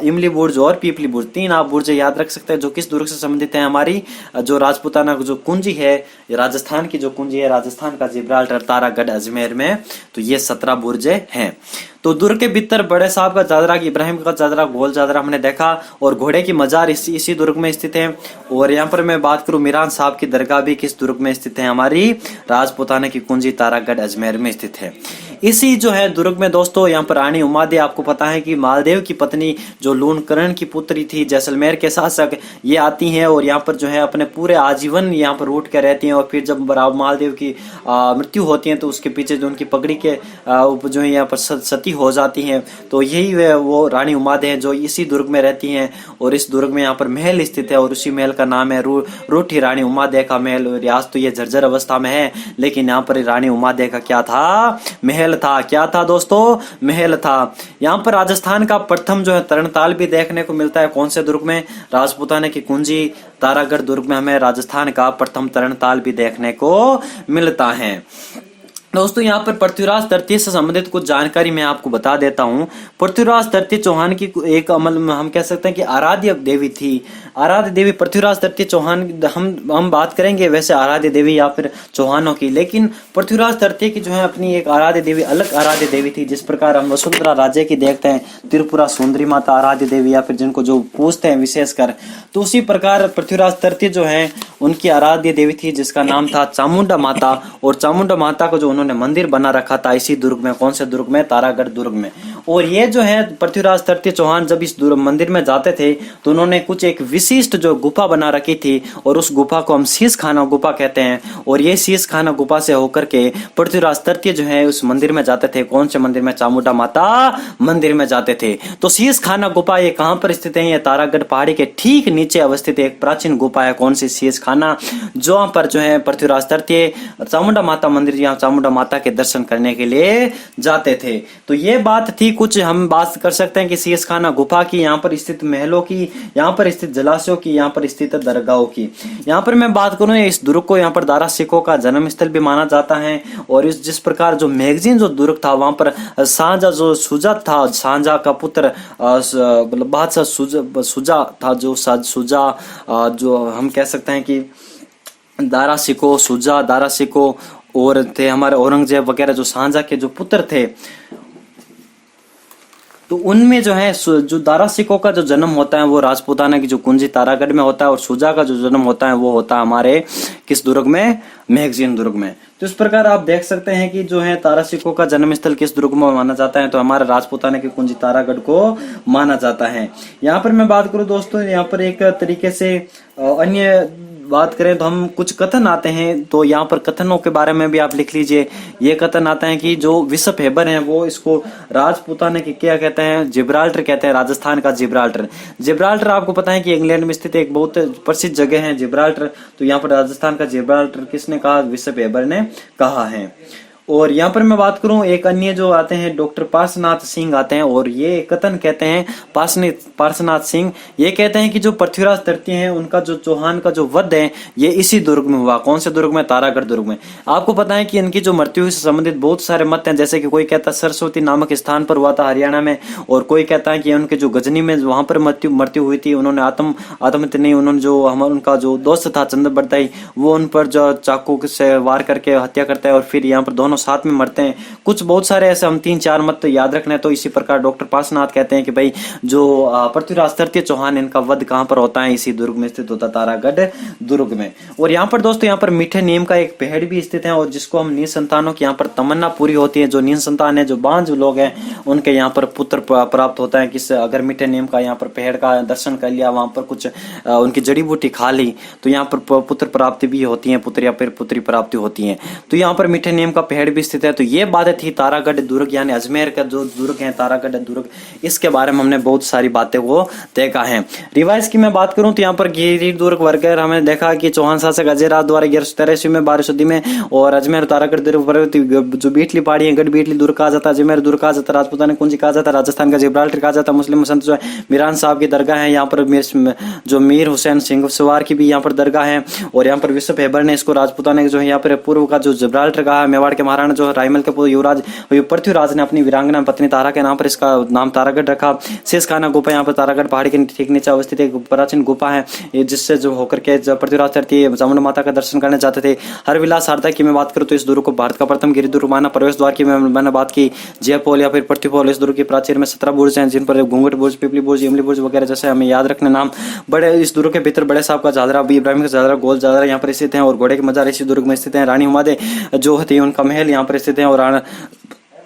इमली बुर्ज और पीपली बुर्ज, 3 आप बुर्ज याद रख सकते हैं जो किस दुर्ग से संबंधित है? हमारी जो राजपूताना जो कुंजी है, राजस्थान की जो कुंजी है, राजस्थान का जिब्राल्टर तारागढ़ अजमेर में, तो ये 17 बुर्ज हैं। तो दुर्ग के भीतर बड़े साहब का चादरा, इब्राहिम का चादरा, गोल चादरा हमने देखा, और घोड़े की मजार इसी दुर्ग में स्थित है। और यहाँ पर मैं बात करूं मीरान साहब की दरगाह भी किस दुर्ग में स्थित है? हमारी राजपूताना की कुंजी तारागढ़ अजमेर में स्थित है। इसी जो है दुर्ग में दोस्तों यहाँ पर रानी उमादे, आपको पता है कि मालदेव की पत्नी जो लूणकरण की पुत्री थी, जैसलमेर के शासक, ये आती हैं और यहाँ पर जो है अपने पूरे आजीवन यहाँ पर रूठ के रहती हैं। और फिर जब मालदेव की मृत्यु होती है तो उसके पीछे जो उनकी पगड़ी के जो है यहाँ पर सती हो जाती हैं। तो यही वो रानी उमादे हैं जो इसी दुर्ग में रहती हैं। और इस दुर्ग में यहाँ पर महल स्थित है और उसी महल का नाम है रूठी रानी उमादे का महल। और आज तो ये जर्जर अवस्था में है, लेकिन यहाँ पर रानी उमादे का क्या था, महल था। क्या था दोस्तों, महल था। यहाँ पर राजस्थान का प्रथम जो है तरणताल भी देखने को मिलता है। कौन से दुर्ग में, राजपूताना की कुंजी तारागढ़ दुर्ग में हमें राजस्थान का प्रथम तरणताल भी देखने को मिलता है। दोस्तों यहाँ पर पृथ्वीराज तृतीय से संबंधित कुछ जानकारी मैं आपको बता देता हूँ। पृथ्वीराज तृतीय चौहान की एक अमल में हम कह सकते हैं कि आराध्य देवी थी। आराध्य देवी पृथ्वीराज तृतीय चौहान, हम बात करेंगे वैसे आराध्य देवी या फिर चौहानों की, लेकिन पृथ्वीराज तृतीय की जो है अपनी एक आराध्य देवी, अलग आराध्य देवी थी। जिस प्रकार हम वसुंधरा राज्य की देखते हैं त्रिपुरा सुंदरी माता आराध्य देवी, या फिर जिनको जो पूछते हैं विशेषकर, तो उसी प्रकार पृथ्वीराज तृतीय जो है उनकी आराध्य देवी थी जिसका नाम था चामुंडा माता। और चामुंडा माता को जो उन्होंने मंदिर बना रखा था इसी दुर्ग में। कौन से दुर्ग में, तारागढ़ दुर्ग में। और ये जो है पृथ्वीराज तृतीय चौहान जब इस मंदिर में जाते थे तो उन्होंने कुछ एक विशिष्ट जो गुफा बना रखी थी और उस गुफा को हम शीश खाना गुफा कहते हैं। और ये शीश खाना गुफा से होकर के पृथ्वीराज तृतीय जो है उस मंदिर में जाते थे। कौन से मंदिर में, चामुंडा माता मंदिर में जाते थे। तो शीश खाना गुफा ये कहां पर स्थित है, ये तारागढ़ पहाड़ी के ठीक नीचे अवस्थित एक प्राचीन गुफा है। कौन सी, शीश खाना, जो पर जो है पृथ्वीराज तृतीय चामुंडा माता मंदिर, यहाँ चामुंडा माता के दर्शन करने के लिए जाते थे। तो ये बात थी। कुछ हम बात कर सकते हैं कि शीश खाना गुफा की, यहाँ पर स्थित महलों की, यहाँ पर स्थित जलाशयों की, यहाँ पर स्थित दरगाहों की। यहाँ पर मैं बात करूं इस दुर्ग को यहाँ पर दारा सिखों का जन्म स्थल भी माना जाता है। और इस जिस प्रकार जो मैगजीन जो दुर्ग था वहां पर शाहजहां जो शुजा था, शाहजहां का पुत्र बादशाह शुजा था, जो शुजा जो हम कह सकते हैं कि दारा सिको, शुजा, दारा सिको और थे हमारे औरंगजेब वगैरह जो शाहजहां के जो पुत्र थे, तो उनमें जो है जो दारा सिखों का जो जन्म होता है वो राजपूताना की जो कुंजी तारागढ़ में होता है। और शुजा का जो जन्म होता है वो होता है हमारे किस दुर्ग में, मैगजीन दुर्ग में। तो इस प्रकार आप देख सकते हैं कि जो है तारा सिखों का जन्म स्थल किस दुर्ग में माना जाता है, तो हमारे राजपूताना की कुंजी तारागढ़ को माना जाता है। यहाँ पर मैं बात करूं दोस्तों, यहाँ पर एक तरीके से अन्य बात करें तो हम कुछ कथन आते हैं। तो यहाँ पर कथनों के बारे में भी आप लिख लीजिए। ये कथन आता है कि जो विश्व फेबर है वो इसको राजपूताना की क्या कहते हैं, जिब्राल्टर कहते हैं। राजस्थान का जिब्राल्टर। जिब्राल्टर आपको पता है कि इंग्लैंड में स्थित एक बहुत प्रसिद्ध जगह है जिब्राल्टर। तो यहाँ पर राजस्थान का जिब्राल्टर किसने कहा, विश्व फेबर ने कहा है। और यहाँ पर मैं बात करूं एक अन्य जो आते हैं डॉक्टर पार्श्वनाथ सिंह आते हैं और ये कथन कहते हैं, पार्श्वनाथ सिंह ये कहते हैं कि जो पृथ्वीराज तृतीय हैं उनका जो चौहान का जो वध है ये इसी दुर्ग में हुआ। कौन से दुर्ग में, तारागढ़ दुर्ग में। आपको पता है कि इनकी जो मृत्यु से संबंधित बहुत सारे मत हैं, जैसे कि कोई कहता है सरस्वती नामक स्थान पर हुआ था हरियाणा में, और कोई कहता है कि उनके जो गजनी में वहां पर मृत्यु हुई थी। उन्होंने आत्महत्या नहीं, उन्होंने जो उनका जो दोस्त था चंद्र बरदाई वो उन पर जो चाकू से वार करके हत्या करता है और फिर यहाँ पर दोनों साथ में मरते हैं। कुछ बहुत सारे ऐसे हम 3-4 मत तो याद रखने। तो इसी प्रकार डॉक्टर पार्श्वनाथ कहते हैं कि भाई जो पृथ्वीराज तृतीय चौहान इनका वध कहां पर होता है, इसी दुर्ग में स्थित होता, तारागढ़ दुर्ग में। और यहाँ पर दोस्तों यहाँ पर मीठे नीम का एक पेड़ भी स्थित है और जिसको हम निसंतानों की यहाँ पर तमन्ना पूरी होती है। जो निसंतान है, जो बांझ लोग हैं, उनके यहाँ पर पुत्र प्राप्त होता है। किस, अगर मीठे नीम का यहाँ पर पेड़ का दर्शन कर लिया, वहां पर कुछ उनकी जड़ी बूटी खा ली तो यहाँ पर पुत्र प्राप्ति भी होती है, पुत्र या फिर पुत्री प्राप्ति होती है। तो यहाँ पर मीठे नीम का पेड़ भी स्थित है। तो ये बातें थी तारागढ़ दुर्ग यानी अजमेर का जो दुर्ग है तारागढ़ दुर्ग, इसके बारे में हमने बहुत सारी बातें को देखा है। रिवाइज की मैं बात करूं तो यहाँ पर गिरी दुर्ग वगैरह हमने देखा कि चौहान शासक अजयराज द्वारा 1183 में 1200 में और अजमेर तारागढ़ दुर्ग जो बीटली पहाड़ी है, गढ़ बीटली दुर्ग कहा जाता है, अजमेर दुर्ग कहा जाता है, राजपूताना कुंजी कहा जाता है, राजस्थान का जिब्राल्टर कहा जाता है। मुस्लिम संत जो है मीरान साहब की दरगाह है, यहाँ पर जो मीर हुसैन सिंह सवार की भी यहाँ पर दरगाह है। और यहाँ पर विश्व फेबर ने इसको राजपूताना जो है यहाँ पर पूर्व का जो जिब्राल्टर कहा है। मेवाड़ के महाराणा जो रायमल के युवराज पृथ्वीराज ने अपनी वीरांगना पत्नी तारा के नाम पर इसका नाम तारागढ़ रखा। शेष खाना गुफा यहाँ पर तारागढ़ पहाड़ी के ठीक नीचे अवस्थित एक प्राचीन गुफा है जिससे जो होकर के पृथ्वीराज तृतीय चामुंडा माता का दर्शन करने जाते थे। हर विलास शारदा की मैं बात करूं तो इस दुर्ग को भारत का प्रथम गिरी दुर्ग माना। प्रवेश द्वार की मैंने बात की, जयपोल या फिर पृथ्वीपोल। इस दुर्ग की प्राचीर में 17 बुर्ज हैं जिन पर घूंघट बुर्ज, पिपली बुर्ज, इमली बुर्ज वगैरह जैसे हमें याद रखने नाम। बड़े इस दुर्ग के भीतर बड़े साहब का जादरा, इब्राहिम का जादरा, गोल जादरा यहाँ पर स्थित है और घोड़े के मजार इसी दुर्ग में स्थित है। रानी उमादे जो थी उनका महल यहाँ पर स्थित है और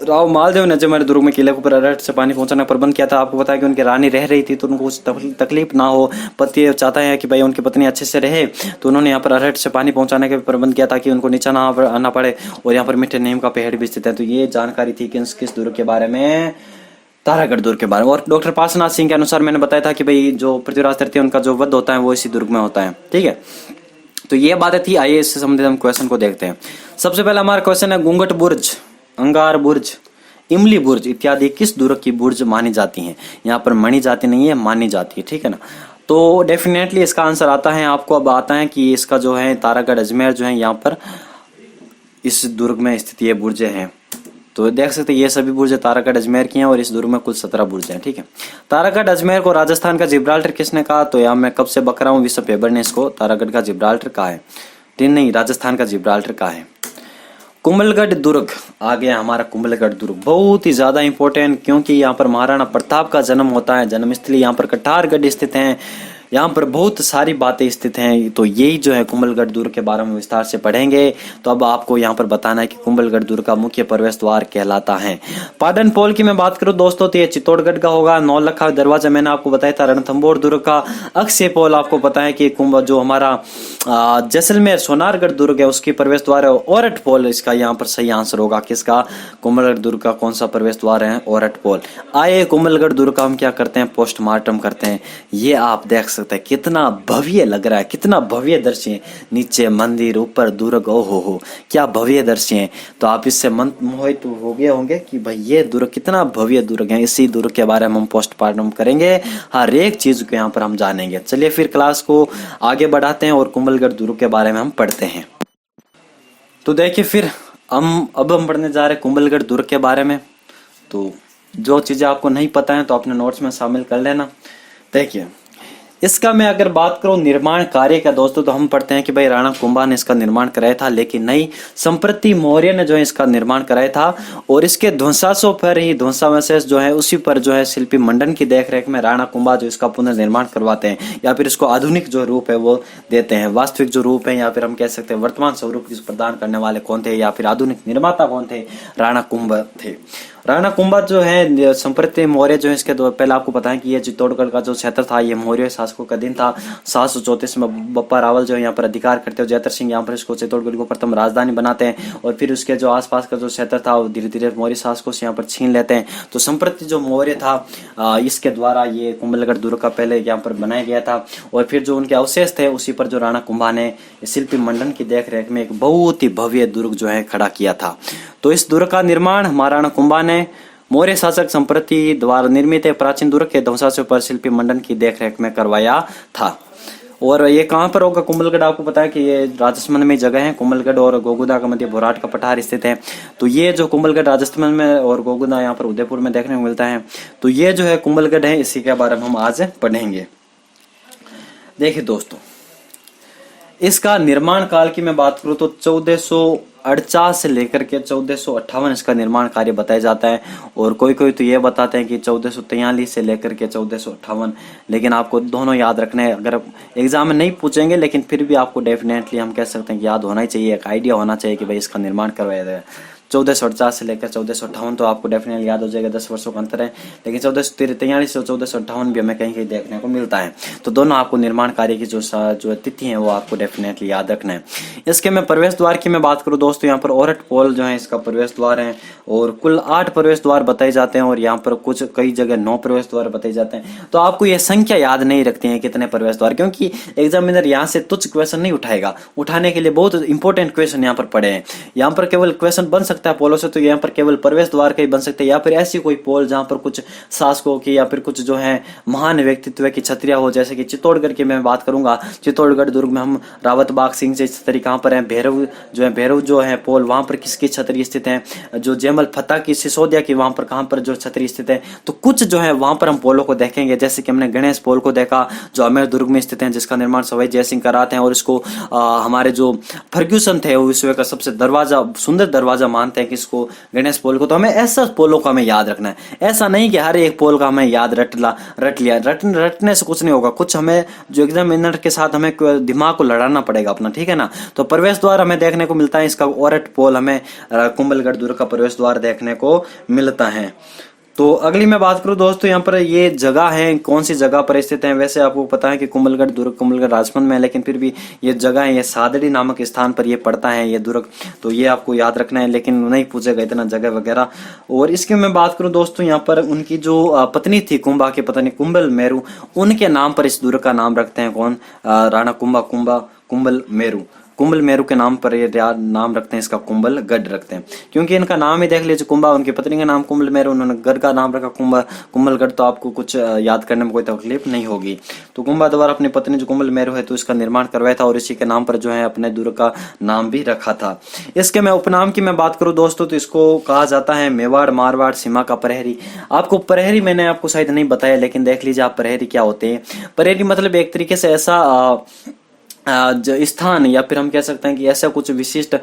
राव मालदेव ने जब हमारे दुर्ग में किले के ऊपर अरहट से पानी पहुंचाने का प्रबंध किया था। आपको पता है कि उनकी रानी रह रही थी तो उनको कुछ तकलीफ ना हो, पति चाहता है कि भाई उनकी पत्नी अच्छे से रहे, तो उन्होंने यहाँ पर अरहट से पानी पहुंचाने का प्रबंध किया ताकि उनको नीचा ना आना पड़े। और यहाँ पर मीठे नीम का पेड़ भी स्थित है। तो ये जानकारी थी किस दुर्ग के बारे में, तारागढ़ दुर्ग के बारे में। और डॉक्टर पार्श्वनाथ सिंह के अनुसार मैंने बताया था कि भाई जो पृथ्वीराज तृतीय उनका जो वध होता है वो इसी दुर्ग में होता है। ठीक है, तो ये बातें थी। आइए इससे संबंधित हम क्वेश्चन को देखते हैं। सबसे पहला हमारा क्वेश्चन है, घूंघट बुर्ज, अंगार बुर्ज, इमली बुर्ज इत्यादि किस दुर्ग की बुर्ज मानी जाती हैं? यहाँ पर मानी जाती नहीं है, मानी जाती है। ठीक है ना, तो डेफिनेटली इसका आंसर आता है आपको। अब आता है कि इसका जो है तारागढ़ अजमेर जो है यहाँ पर इस दुर्ग में स्थित ये बुर्जें हैं। तो देख सकते हैं ये सभी बुर्जें तारागढ़ अजमेर की हैं और इस दुर्ग में कुल 17 बुर्जें हैं। ठीक है, तारागढ़ अजमेर को राजस्थान का जिब्राल्टर किसने कहा? तो यहाँ मैं कब से बक रहा हूँ, विश्व पेपर ने इसको तारागढ़ का जिब्राल्टर कहा है, नहीं राजस्थान का जिब्राल्टर कहा है। कुंभलगढ़ दुर्ग आ गया हमारा। कुंभलगढ़ दुर्ग बहुत ही ज्यादा इंपॉर्टेंट, क्योंकि यहाँ पर महाराणा प्रताप का जन्म होता है, जन्मस्थली यहाँ पर कटारगढ़ स्थित है, यहाँ पर बहुत सारी बातें स्थित हैं। तो यही जो है कुंभलगढ़ दुर्ग के बारे में विस्तार से पढ़ेंगे। तो अब आपको यहाँ पर बताना है कि कुंभलगढ़ दुर्ग का मुख्य प्रवेश द्वार कहलाता है। पाटन पोल की मैं बात करूँ दोस्तों तो ये चित्तौड़गढ़ का होगा। नौलखा दरवाजा मैंने आपको बताया था रणथंभौर दुर्ग का। अक्षय पोल आपको पता है कि कुंभ जो हमारा जैसलमेर सोनारगढ़ दुर्ग है उसकी प्रवेश द्वार है। ओरठ पोल इसका यहाँ पर सही आंसर होगा। किसका? कुंभलगढ़ दुर्ग का कौन सा प्रवेश द्वार है? ओरठ पोल। आए कुंभलगढ़ दुर्ग का हम क्या करते हैं? पोस्टमार्टम करते हैं। ये आप देख सकते हैं कितना भव्य लग रहा है, कितना भव्य दृश्य है। नीचे मंदिर, ऊपर दुर्ग, ओ हो क्या भव्य दृश्य है। तो आप इससे मन मोहित हो गए होंगे कि भाई ये दुर्ग कितना भव्य दुर्ग है। इसी दुर्ग के बारे में हम पोस्टमार्टम करेंगे, हर एक चीज को यहाँ पर हम जानेंगे। चलिए फिर क्लास को आगे बढ़ाते हैं और कुंभलगढ़ दुर्ग के बारे में हम पढ़ते हैं। तो देखिए फिर अब हम पढ़ने जा रहे हैं कुंभलगढ़ दुर्ग के बारे में। तो जो चीजें आपको नहीं पता है तो अपने नोट्स में शामिल कर लेना। देखिए इसका मैं अगर बात करूं निर्माण कार्य का दोस्तों तो हम पढ़ते हैं कि भाई राणा कुंभा ने इसका निर्माण कराया था, लेकिन नहीं, संप्रति मौर्य ने जो है इसका निर्माण कराया था। और इसके ध्वंसावशेषों पर ही ध्वंसावशेष जो है उसी पर जो है शिल्पी मंडन की देखरेख में राणा कुंभा जो इसका पुनर्निर्माण करवाते हैं या फिर इसको आधुनिक जो रूप है वो देते हैं। वास्तविक जो रूप है या फिर हम कह सकते हैं वर्तमान स्वरूप प्रदान करने वाले कौन थे या फिर आधुनिक निर्माता कौन थे? राणा कुंभा थे। राणा कुंभा जो है संप्रति मौर्य जो है इसके पहले आपको पता है कि ये चित्तौड़गढ़ का जो क्षेत्र था ये मौर्य शासकों का दिन था। 734 में बप्पा रावल जो है यहाँ पर अधिकार करते हो, जयतर सिंह यहाँ पर इसको चित्तौड़गढ़ को प्रथम राजधानी बनाते हैं और फिर उसके जो आसपास का जो क्षेत्र था वो धीरे धीरे मौर्य शासकों से यहाँ पर छीन लेते हैं। तो संप्रति जो मौर्य था इसके द्वारा ये कुंभलगढ़ दुर्ग का पहले यहाँ पर बनाया गया था। और फिर जो उनके अवशेष थे उसी पर जो राणा कुंभा ने शिल्पी मंडन की देखरेख में एक बहुत ही भव्य दुर्ग जो है खड़ा किया था। तो इस दुर्ग का निर्माण महाराणा कुंभा ने मौर्य शासक संप्रति द्वारा निर्मित एक प्राचीन दुर्ग के ध्वंसावशेषों पर शिल्पी मंडन की देखरेख में करवाया था। और ये कहाँ पर होगा? कुंभलगढ़ आपको पता है कि ये राजस्थान में जगह है। कुंभलगढ़ और गोगुदा का मध्य भोराट का पठार स्थित है। तो ये जो कुंभलगढ़ राजस्थान में और गोगुदा यहाँ पर उदयपुर में देखने को मिलता है। तो ये जो है कुंभलगढ़ है, इसी के बारे में हम आज पढ़ेंगे। देखिए दोस्तों इसका निर्माण काल की मैं बात करूं तो 1448 से लेकर के 1458 इसका निर्माण कार्य बताया जाता है। और कोई कोई तो ये बताते हैं कि 1443 से लेकर के 1458, लेकिन आपको दोनों याद रखना है। अगर एग्जाम में नहीं पूछेंगे लेकिन फिर भी आपको डेफिनेटली हम कह सकते हैं कि याद होना ही चाहिए, एक आइडिया होना चाहिए कि भाई इसका निर्माण करवाया जाए। 1450 से लेकर 1458 तो आपको डेफिनेटली याद हो जाएगा, 10 वर्षों का अंतर है। लेकिन 1443 से 1458 भी हमें कहीं कहीं देखने को मिलता है। तो दोनों आपको निर्माण कार्य की जो तिथि है वो आपको डेफिनेटली याद रखना है। इसके मैं प्रवेश द्वार की मैं बात करूँ दोस्तों, यहाँ पर ओरठ पोल जो है इसका प्रवेश द्वार है और कुल 8 प्रवेश द्वार बताए जाते हैं और यहाँ पर कुछ कई जगह 9 प्रवेश द्वार बताए जाते हैं। तो आपको ये संख्या याद नहीं रखती है कितने प्रवेश द्वार, क्योंकि एग्जामिनर यहाँ से तुच्छ क्वेश्चन नहीं उठाएगा। उठाने के लिए बहुत इंपॉर्टेंट क्वेश्चन यहाँ पर पड़े हैं। यहाँ पर केवल क्वेश्चन बन सकता है पोलों से, तो यहाँ पर केवल प्रवेश द्वार का ही बन सकते हैं या फिर ऐसी कोई पोल जहाँ पर कुछ शासकों की या फिर कुछ जो है महान व्यक्तित्व की छतरियां हो। जैसे कि चित्तौड़गढ़ की मैं बात करूंगा, चित्तौड़गढ़ दुर्ग में हम रावत बाग सिंह से छतरी कहाँ पर है? भैरव जो है पोल, वहां पर किसकी छतरी स्थित है? जो जयमल फतेह की सिसोदिया की वहां पर कहाँ पर जो छतरी स्थित है। तो कुछ जो है वहां पर हम पोलों को देखेंगे। जैसे कि हमने गणेश पोल को देखा जो अमेर दुर्ग में स्थित है, जिसका निर्माण सवाई जयसिंह कराते हैं और इसको हमारे जो फर्ग्यूसन थे विश्व का सबसे सुंदर दरवाजा मानते हैं किसको, गणेश पोल को। तो हमें ऐसा पोलों को हमें याद रखना है, ऐसा नहीं कि हर एक पोल का हमें याद रट लिया। रटने से कुछ नहीं होगा, कुछ हमें जो एग्जामिनर के साथ हमें दिमाग को लड़ाना पड़ेगा अपना, ठीक है ना। तो प्रवेश द्वार हमें देखने को मिलता है इसका, ओरठ पोल हमें कुंभलगढ़ दुर्ग का प्रवेश द्वार देखने को मिलता है। तो अगली मैं बात करूं दोस्तों, यहाँ पर ये जगह है, कौन सी जगह पर स्थित है। वैसे आपको पता है कि कुंभलगढ़ दुर्ग कुंभलगढ़ राजमहल में है, लेकिन फिर भी ये जगह है, ये सादड़ी नामक स्थान पर ये पड़ता है ये दुर्ग। तो ये आपको याद रखना है, लेकिन नहीं पूछेगा इतना जगह वगैरह। और इसकी मैं बात करूं दोस्तों, यहाँ पर उनकी जो पत्नी थी कुंभा की पत्नी कुंभल मेरू, उनके नाम पर इस दुर्ग का नाम रखते हैं कौन, राणा कुंभल मेरू। कुंभल मेरू के नाम पर ये नाम रखते हैं इसका, कुंभलगढ़ रखते हैं, क्योंकि इनका नाम ही देख लीजिए कुंभा, उनकी पत्नी का नाम कुंभल मेरू, उन्होंने गढ़ का नाम रखा कुंभलगढ़। तो आपको कुछ याद करने में कोई तकलीफ नहीं होगी। तो कुंभा द्वारा अपनी पत्नी जो कुंभल मेरू है तो इसका निर्माण करवाया था, और इसी के नाम पर जो है अपने दुर्ग का नाम भी रखा था। इसके मैं उपनाम की मैं बात करूं दोस्तों, तो इसको कहा जाता है मेवाड़ मारवाड़ सीमा का प्रहरी। आपको प्रहरी मैंने आपको शायद नहीं बताया, लेकिन देख लीजिए आप प्रहरी क्या होते हैं। प्रहरी मतलब एक तरीके से ऐसा स्थान, या फिर हम कह सकते हैं कि ऐसा कुछ विशिष्ट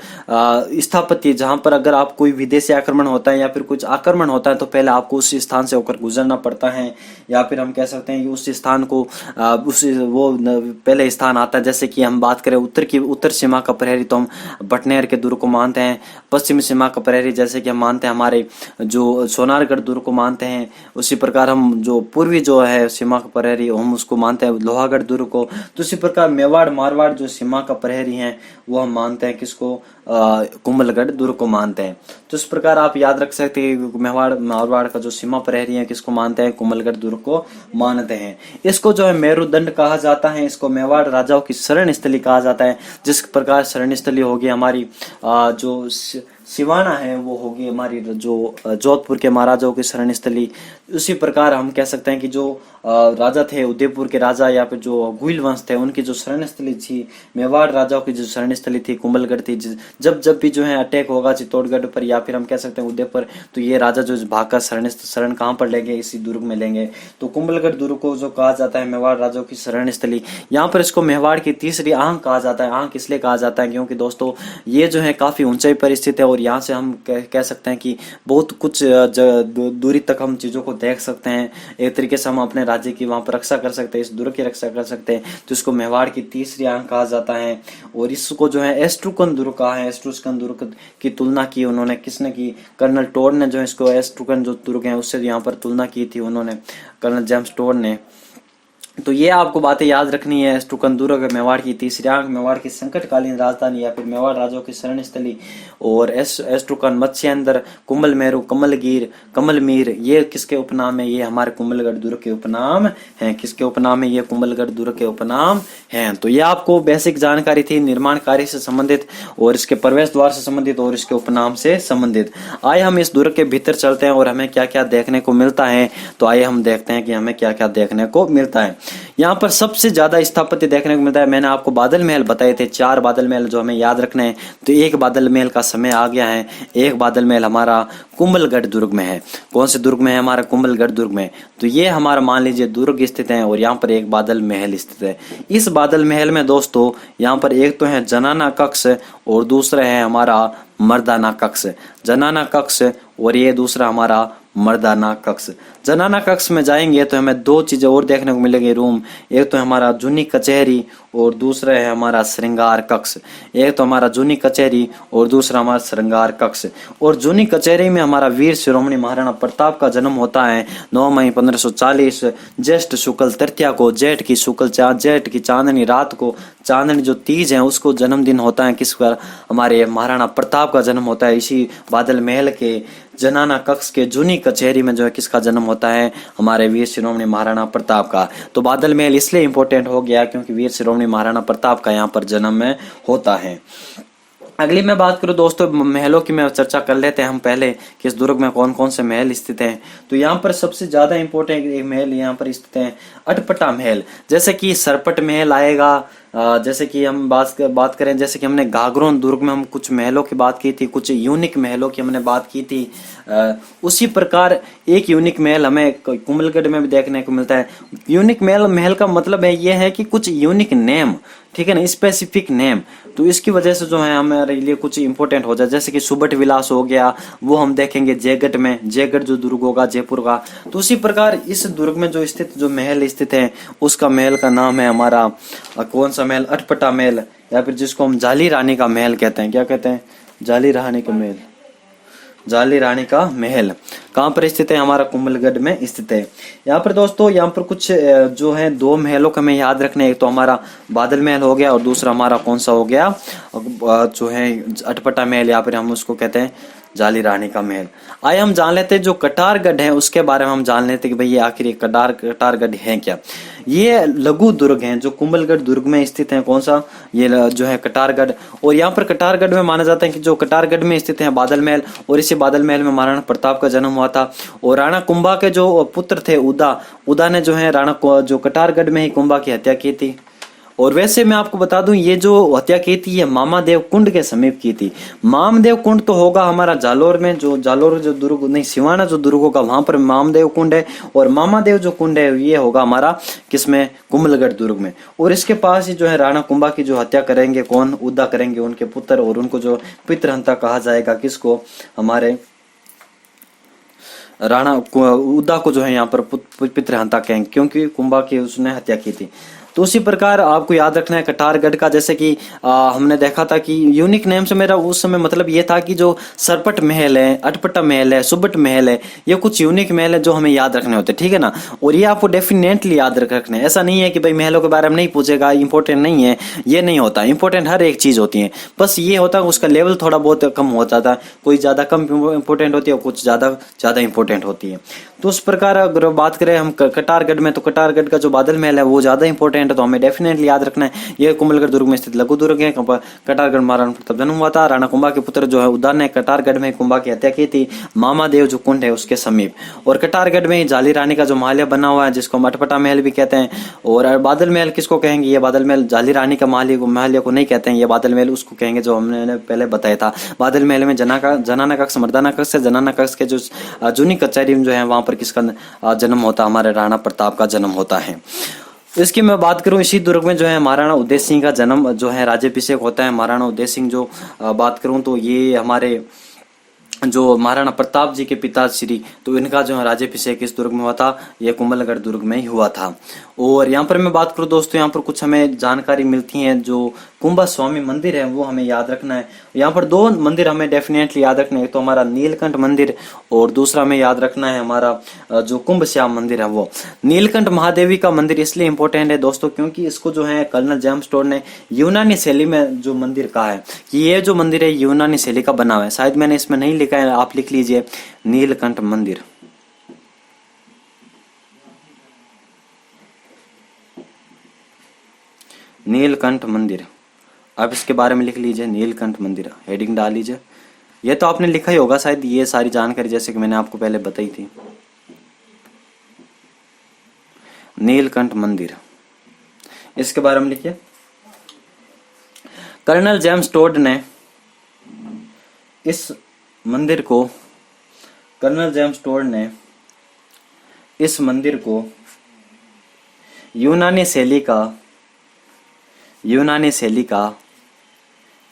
स्थापत्य जहां पर अगर आप कोई विदेशी आक्रमण होता है या फिर कुछ आक्रमण होता है तो पहले आपको उस स्थान से होकर गुजरना पड़ता है, या फिर हम कह सकते हैं कि उस स्थान को पहले स्थान आता है। जैसे कि हम बात करें उत्तर सीमा का प्रहरी, तो हम बटनेर के दुर्ग को मानते हैं। पश्चिमी सीमा का प्रहरी जैसे कि हम मानते हैं हमारे जो सोनारगढ़ दुर्ग को मानते हैं। उसी प्रकार हम जो पूर्वी जो है सीमा का प्रहरी हम उसको मानते हैं लोहागढ़ दुर्ग को। तो इसी प्रकार मेवाड़ मारवाड़ जो सीमा का प्रहरी हैं वो हम मानते हैं किसको, कुंभलगढ़ दुर्ग को मानते हैं। तो इस प्रकार आप याद रख सकते हैं मेवाड़ मारवाड़ का जो सीमा प्रहरी है किसको मानते हैं, कुंभलगढ़ दुर्ग को मानते हैं। इसको जो है मेरुदंड कहा जाता है, इसको मेवाड़ राजाओं की शरण स्थली कहा जाता है। जिस प्रकार शरण स्थली होगी हमारी जो सिवाना है वो होगी हमारी जो जोधपुर के महाराजाओं की शरण स्थली। उसी प्रकार हम कह सकते हैं कि जो राजा थे उदयपुर के राजा या फिर जो गुइल वंश थे उनकी जो शरण स्थली थी मेवाड़ राजाओं की जो शरण स्थली थी कुंभलगढ़ थी। जब भी जो है अटैक होगा चित्तौड़गढ़ पर या फिर हम कह सकते हैं उदयपुर, तो ये राजा जो भागकर शरण कहाँ पर लेंगे, इसी दुर्ग में लेंगे। तो कुंभलगढ़ दुर्ग को जो कहा जाता है मेवाड़ राजाओं की शरण स्थली। यहाँ पर इसको मेवाड़ की तीसरी आंख कहा जाता है। आंख इसलिए कहा जाता है क्योंकि दोस्तों ये जो है काफी ऊंचाई पर स्थित है, और यहाँ से हम कह सकते हैं कि बहुत कुछ दूरी तक हम चीजों को देख सकते हैं। एक तरीके से हम अपने राज्य की वहां पर रक्षा कर सकते हैं, इस दुर्ग की रक्षा कर सकते हैं। तो इसको मेवाड़ की तीसरी आंख कहा जाता है। और इसको जो है एस्ट्रुकन दुर्ग कहा है। एस्ट्रुकन दुर्ग की तुलना की उन्होंने, किसने की, कर्नल टोड ने जो इसको एस्ट्रुकन जो दुर्ग है उससे यहाँ पर तुलना की थी उन्होंने, कर्नल जेम्स टोड ने। तो ये आपको बातें याद रखनी है। एस्ट्रुकन दुर्ग मेवाड़ की तीसरी आंख, मेवाड़ की संकटकालीन राजधानी या फिर मेवाड़ राजाओं की शरण स्थली। और एस्ट्रुकन, मत्स्येंद्र, कुंभल मेरू, कमलगीर, कमलमीर, ये किसके उपनाम है, ये हमारे कुंभलगढ़ दुर्ग के उपनाम हैं। किसके उपनाम है, ये कुंभलगढ़ दुर्ग के उपनाम हैं। तो ये आपको बेसिक जानकारी थी निर्माण कार्य से संबंधित और इसके प्रवेश द्वार से संबंधित और इसके उपनाम से संबंधित। आइए हम इस दुर्ग के भीतर चलते हैं और हमें क्या क्या देखने को मिलता है। तो आइए हम देखते हैं कि हमें क्या क्या देखने को मिलता है। यहाँ पर सबसे ज्यादा स्थापत्य देखने को मिलता है। मैंने आपको बादल महल बताए थे, 4 बादल महल जो हमें याद रखने हैं। तो एक बादल महल का समय आ गया है। एक बादल महल हमारा कुंभलगढ़ दुर्ग में है। कौन से दुर्ग में है, हमारा कुंभलगढ़ दुर्ग में। तो ये हमारा मान लीजिए दुर्ग स्थित है और यहाँ पर एक बादल महल स्थित है। इस बादल महल में दोस्तों यहाँ पर एक तो है जनाना कक्ष और दूसरा है हमारा मर्दाना कक्ष। जनाना कक्ष और ये दूसरा हमारा मर्दाना कक्ष। जनाना कक्ष में जाएंगे तो हमें 2 चीजें और देखने को मिलेंगे रूम। एक तो हमारा जूनी कचहरी और दूसरा है हमारा श्रृंगार कक्ष। एक तो हमारा जूनी कचहरी और दूसरा हमारा श्रृंगार कक्ष। और जूनी कचहरी में हमारा वीर शिरोमणि महाराणा प्रताप का जन्म होता है 9 मई 1540 ज्येष्ठ शुक्ल तृतीया को। जेठ की चांदनी रात को, चांदनी जो तीज है उसको जन्मदिन होता है किसका, हमारे महाराणा प्रताप का जन्म होता है। इसी बादल महल के जनाना कक्ष के जूनी कचहरी में जो है किसका जन्म होता है, हमारे वीर शिरोमणि महाराणा प्रताप का। तो बादल महल इसलिए इंपॉर्टेंट हो गया क्योंकि वीर शिरोमणि महाराणा प्रताप का यहाँ पर जन्म में होता है। अगली मैं बात करूं दोस्तों महलों की, मैं चर्चा कर लेते हैं हम पहले कि इस दुर्ग में कौन कौन से महल स्थित हैं। तो यहाँ पर सबसे ज्यादा इंपॉर्टेंट एक महल यहाँ पर स्थित है अटपटा महल। जैसे कि सरपट महल आएगा, जैसे कि हम बात करें, जैसे कि हमने गागरोन दुर्ग में हम कुछ महलों की बात की थी, कुछ यूनिक महलों की हमने बात की थी। उसी प्रकार एक यूनिक महल हमें कुंभलगढ़ में भी देखने को मिलता है। यूनिक महल का मतलब है ये है कि कुछ यूनिक नेम, ठीक है ना, स्पेसिफिक नेम। तो इसकी वजह से जो है हमारे लिए कुछ इंपॉर्टेंट हो जाए, जैसे कि सुबट विलास हो गया, वो हम देखेंगे जयगढ़ में, जयगढ़ जो दुर्ग होगा जयपुर का। तो उसी प्रकार इस दुर्ग में जो स्थित जो महल स्थित है, उसका महल का नाम है हमारा कौन सा महल, अटपटा महल, या फिर जिसको हम जाली रानी का महल कहते हैं। क्या कहते हैं? जाली रानी का महल। जाली रानी का महल कहाँ पर स्थित है? हमारा कुंभलगढ़ में स्थित है। यहाँ पर दोस्तों, यहाँ पर कुछ जो है दो महलों का हमें याद रखना है। एक तो हमारा बादल महल हो गया और दूसरा हमारा कौन सा हो गया, जो है अटपटा महल, या फिर हम उसको कहते हैं जाली रानी का महल। आइए हम जान लेते हैं जो कटारगढ़ है उसके बारे में हम जान लेते हैं कि भाई ये आखिर कटारगढ़ है क्या। ये लघु दुर्ग हैं जो कुंभलगढ़ दुर्ग में स्थित हैं। कौन सा? ये जो है कटारगढ़। और यहाँ पर कटारगढ़ में माना जाता है कि जो कटारगढ़ में स्थित है बादल महल, और इसी बादल महल में महाराणा प्रताप का जन्म हुआ था। और राणा कुंभा के जो पुत्र थे उदा ने जो है जो कटारगढ़ में ही कुंभा की हत्या की थी। और वैसे मैं आपको बता दूं, ये जो हत्या की थी ये मामादेव कुंड के समीप की थी। मामदेव कुंड तो होगा हमारा जालोर में, जो जालोर जो दुर्ग नहीं, सिवाना जो दुर्ग होगा वहां पर मामदेव कुंड है। और मामादेव जो कुंड है ये होगा हमारा किसमें? कुंभलगढ़ दुर्ग में। और इसके पास ही जो है राणा कुंभा की जो हत्या करेंगे कौन? उदा करेंगे, उनके पुत्र। और उनको जो पितृहंता कहा जाएगा, किसको? हमारे राणा उदा को जो है यहाँ पर पितृहंता कहेंगे, क्योंकि कुंभा की उसने हत्या की थी। तो उसी प्रकार आपको याद रखना है कटारगढ़ का, जैसे कि हमने देखा था कि यूनिक नेम से मेरा उस समय मतलब ये था कि जो सरपट महल है, अटपटा महल है, सुबट महल है, ये कुछ यूनिक महल है जो हमें याद रखने होते हैं, ठीक है ना। और ये आपको डेफिनेटली याद रखना है। ऐसा नहीं है कि भाई महलों के बारे में नहीं पूछेगा, इंपॉर्टेंट नहीं है, ये नहीं होता। इंपॉर्टेंट हर एक चीज होती है, बस ये होता है उसका लेवल थोड़ा बहुत कम हो जाता है, कोई ज्यादा कम इंपॉर्टेंट होती है, कुछ ज्यादा इंपॉर्टेंट होती है। तो उस प्रकार अगर बात करें हम कटारगढ़ में, तो कटारगढ़ का जो बादल महल है वो ज्यादा इंपॉर्टेंट है, तो हमें डेफिनेटली याद रखना है। यह कुंभलगढ़ दुर्ग में स्थित लघु दुर्ग है। कटारगढ़ महाराणा प्रताप जन्म हुआ था। राणा कुंभा के पुत्र जो है उदा ने कटारगढ़ में कुंभा की हत्या की थी, मामादेव जो कुंड है उसके समीप। और कटारगढ़ में ही जाली रानी का जो महल बना हुआ है, जिसको हम अटपटा महल भी कहते हैं। और बादल महल किसको कहेंगे? ये बादल महल जाली रानी का महल को नहीं कहते हैं, ये बादल महल उसको कहेंगे जो हमने पहले बताया था। बादल महल में जनाना कक्ष, मर्दाना कक्ष, जनाना कक्ष के जो जूनी कचहरी जो है वहां पर किसका जन्म होता? हमारे राणा प्रताप का जन्म होता है। इसकी मैं बात करूं, इसी दुर्ग में जो है महाराणा उदय सिंह का जन्म जो है राज्याभिषेक होता है। महाराणा उदय सिंह जो बात करूं तो ये हमारे जो महाराणा प्रताप जी के पिताश्री, तो इनका जो है राज्याभिषेक इस दुर्ग में हुआ था। ये कुंभलगढ़ दुर्ग में ही हुआ था। और यहाँ पर मैं बात करूँ दोस्तों, यहाँ पर कुछ हमें जानकारी मिलती है। जो कुंभा स्वामी मंदिर है वो हमें याद रखना है। यहाँ पर दो मंदिर हमें डेफिनेटली याद रखना है, तो हमारा नीलकंठ मंदिर, और दूसरा हमें याद रखना है हमारा जो कुंभ श्याम मंदिर है वो। नीलकंठ महादेवी का मंदिर इसलिए इंपॉर्टेंट है दोस्तों, क्योंकि इसको जो है कर्नल जेम्स टोड ने यूनानी शैली में जो मंदिर कहा है कि ये जो मंदिर है यूनानी शैली का बना हुआ है। शायद मैंने इसमें नहीं लिखा है, आप लिख लीजिए नीलकंठ मंदिर। नीलकंठ मंदिर, आप इसके बारे में लिख लीजिए, नीलकंठ मंदिर हेडिंग डाल लीजिए। ये तो आपने लिखा ही होगा शायद, ये सारी जानकारी जैसे कि मैंने आपको पहले बताई थी। नीलकंठ मंदिर, इसके बारे में लिखिए। कर्नल जेम्स टोड ने इस मंदिर को, कर्नल जेम्स टोड ने इस मंदिर को यूनानी शैली का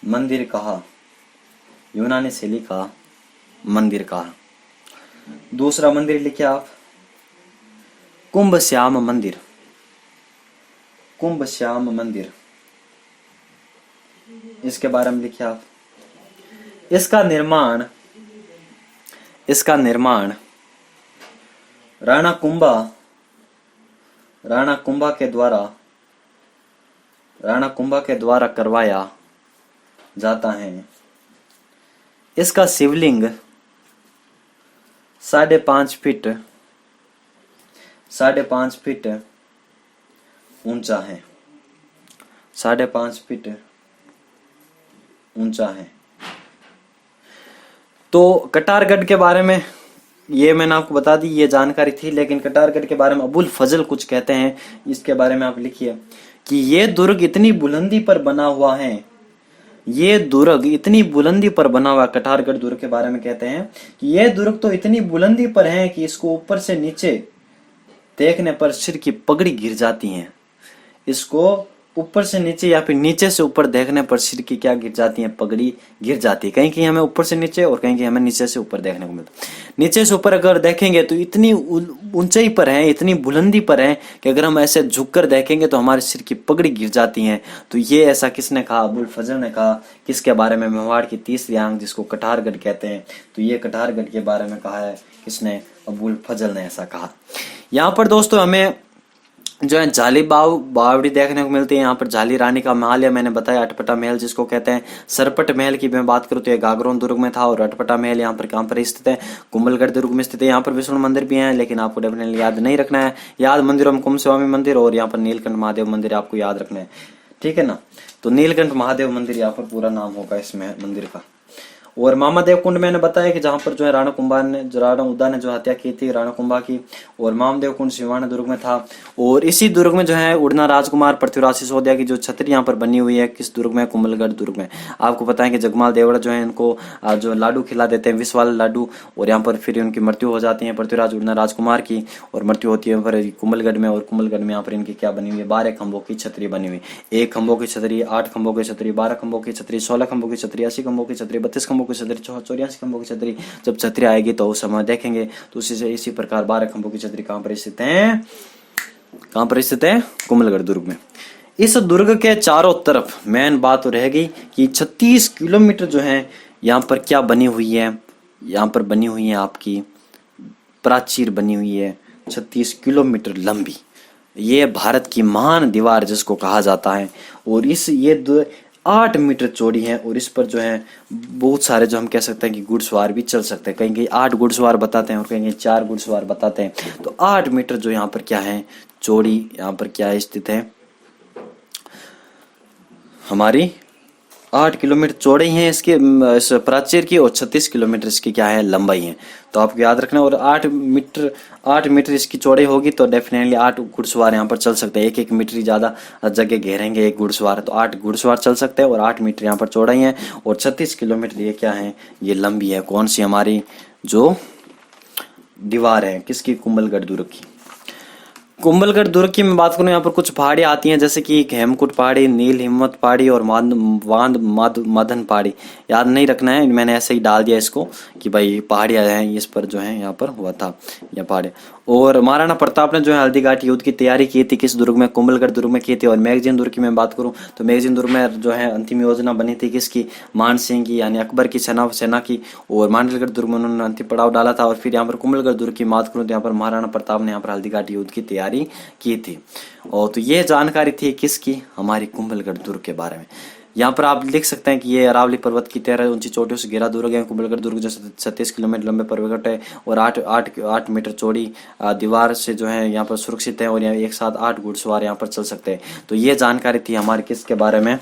मंदिर कहा, यूनानी शैली का मंदिर कहा। दूसरा मंदिर लिखिए आप, कुंभ श्याम मंदिर, कुंभ श्याम मंदिर, इसके बारे में लिखिए आप। इसका निर्माण राणा कुंभा के द्वारा करवाया जाता है। इसका शिवलिंग 5.5 फीट ऊंचा है, 5.5 फीट ऊंचा है। तो कटारगढ़ के बारे में ये मैंने आपको बता दी, ये जानकारी थी। लेकिन कटारगढ़ के बारे में अबुल फजल कुछ कहते हैं, इसके बारे में आप लिखिए। कि ये दुर्ग इतनी बुलंदी पर बना हुआ है, ये दुर्ग इतनी बुलंदी पर बना हुआ। कटारगढ़ दुर्ग के बारे में कहते हैं कि ये दुर्ग तो इतनी बुलंदी पर है कि इसको ऊपर से नीचे देखने पर सिर की पगड़ी गिर जाती है। इसको ऊपर से नीचे या फिर नीचे से ऊपर देखने पर सिर की क्या गिर जाती है, पगड़ी गिर जाती है। कहीं कहीं हमें ऊपर से नीचे और कहीं कहीं हमें नीचे से ऊपर देखने को मिलता है। नीचे से ऊपर अगर देखेंगे तो इतनी ऊंचाई पर है, इतनी बुलंदी पर है कि अगर हम ऐसे झुककर देखेंगे तो हमारे सिर की पगड़ी गिर जाती है। तो ये ऐसा किसने कहा? अबुल फजल ने कहा। किसके बारे में? मेवाड़ की तीसरी आंख जिसको कटारगढ़ कहते हैं, तो ये कटारगढ़ के बारे में कहा है किसने? अबुल फजल ने ऐसा कहा। यहाँ पर दोस्तों हमें जो है जाली बावड़ी देखने को मिलती है। यहाँ पर जाली रानी का महल है, मैंने बताया अटपटा महल जिसको कहते हैं। सरपट महल की मैं बात करूँ तो ये गागरोन दुर्ग में था, और अटपटा महल यहाँ पर कहाँ पर स्थित है? कुंभलगढ़ दुर्ग में स्थित है। यहाँ पर विष्णु मंदिर भी है, लेकिन आपको डेफिनेटली याद नहीं रखना है। याद मंदिरों में कुंभ स्वामी मंदिर और यहाँ पर नीलकंठ महादेव मंदिर आपको याद रखना है, ठीक है ना? तो नीलकंठ महादेव मंदिर यहाँ पर पूरा नाम होगा इस मंदिर का। और मामादेव कुंड मैंने बताया कि जहां पर जो है राणा उद्दा ने जो हत्या की थी राणा कुंभा की। और मामदेव कुंड सिवाना दुर्ग में था। और इसी दुर्ग में जो है उड़ना राजकुमार पृथ्वीराज सिसोदिया की जो छतरी यहाँ पर बनी हुई है, किस दुर्ग में? कुंभलगढ़ दुर्ग में। आपको पता है कि जगमाल देवड़ा जो है इनको जो लाडू खिला देते हैं, विष वाले लाडू, और यहाँ पर फिर उनकी मृत्यु हो जाती है पृथ्वीराज उड़ना राजकुमार की, और मृत्यु होती है पर कुंभलगढ़ में। और कुंभलगढ़ में यहाँ पर इनकी क्या बनी हुई है? 12 खंभों की छतरी बनी हुई। 1 खंभों की छतरी, 8 खंभों की छतरी, 12 खंभों की छतरी, 16 खंभों की छतरी, 80 खंभों की छतरी, 32 खंभों की छतरी, 84 खंभों की छतरी। जब छतरी आएगी तो उस समय देखेंगे। तो इसी प्रकार 12 खंभों की छतरी कहां पर स्थित है? कहां पर स्थित है? कुंभलगढ़ दुर्ग में। इस दुर्ग के चारों तरफ मेन बात तो रहेगी कि 36 किलोमीटर जो है यहाँ पर क्या बनी हुई है? यहाँ पर बनी हुई है आपकी प्राचीर बनी हुई है 36 किलोमीटर लंबी। ये भारत की महान दीवार जिसको कहा जाता है। और ये 8 मीटर चौड़ी है, और इस पर जो है बहुत सारे जो हम कह सकते हैं कि घुड़सवार भी चल सकते हैं। कहीं कहीं 8 घुड़सवार बताते हैं और कहीं कहीं 4 घुड़सवार बताते हैं। तो 8 मीटर जो यहाँ पर क्या है चौड़ी, यहाँ पर क्या स्थित है हमारी 8 किलोमीटर चौड़ाई है इसकी इस प्राचीर की, और 36 किलोमीटर इसकी क्या है लंबाई है। तो आपको याद रखना। और 8 मीटर इसकी चौड़ाई होगी तो डेफिनेटली 8 घुड़सवार यहाँ पर चल सकते हैं। 1 मीटर ही ज्यादा जगह घेरेंगे एक घुड़सवार, तो 8 घुड़सवार चल सकते हैं। और 8 मीटर यहाँ पर चौड़ाई है, और 36 किलोमीटर ये क्या है? ये लंबी है। कौन सी? हमारी जो दीवार है किसकी? कुंभलगढ़ दुर्ग की। कुंभलगढ़ दुर्ग की मैं बात करूं, यहाँ पर कुछ पहाड़ी आती हैं जैसे कि हेमकुट पहाड़ी, नील हिम्मत पहाड़ी और माधन पहाड़ी। याद नहीं रखना है, मैंने ऐसे ही डाल दिया इसको कि भाई पहाड़ियां हैं इस पर जो है यहाँ पर हुआ था यह पहाड़ी। और महाराणा प्रताप ने जो है हल्दीघाटी युद्ध की तैयारी की थी किस दुर्ग में? कुंभलगढ़ दुर्ग में की थी। और मैगजीन दुर्ग की मैं बात करूं तो मैगजीन दुर्ग में जो है अंतिम योजना बनी थी किसकी? मान सिंह की, यानी अकबर की सेना की। और मांडलगढ़ दुर्ग में उन्होंने अंतिम पड़ाव डाला था। और फिर यहाँ पर कुंभलगढ़ दुर्ग की बात करूं तो यहाँ पर महाराणा प्रताप ने यहाँ पर हल्दीघाटी युद्ध की तैयारी की थी। और तो ये जानकारी थी किसकी? हमारी कुंभलगढ़ दुर्ग के बारे में। यहाँ पर आप लिख सकते हैं कि ये अरावली पर्वत की 13 ऊंची चोटियों से घिरा दुर्ग है। कुंभलगढ़ दुर्ग जो 36 किलोमीटर लंबे पर्वत है, और 8 मीटर चौड़ी दीवार से जो है यहाँ पर सुरक्षित है। और यहाँ एक साथ 8 घुड़सवार यहाँ पर चल सकते हैं। तो ये जानकारी थी हमारी किसके बारे में?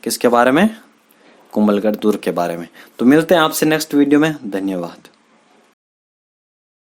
किसके बारे में? कुंभलगढ़ दुर्ग के बारे में। तो मिलते हैं आपसे नेक्स्ट वीडियो में। धन्यवाद।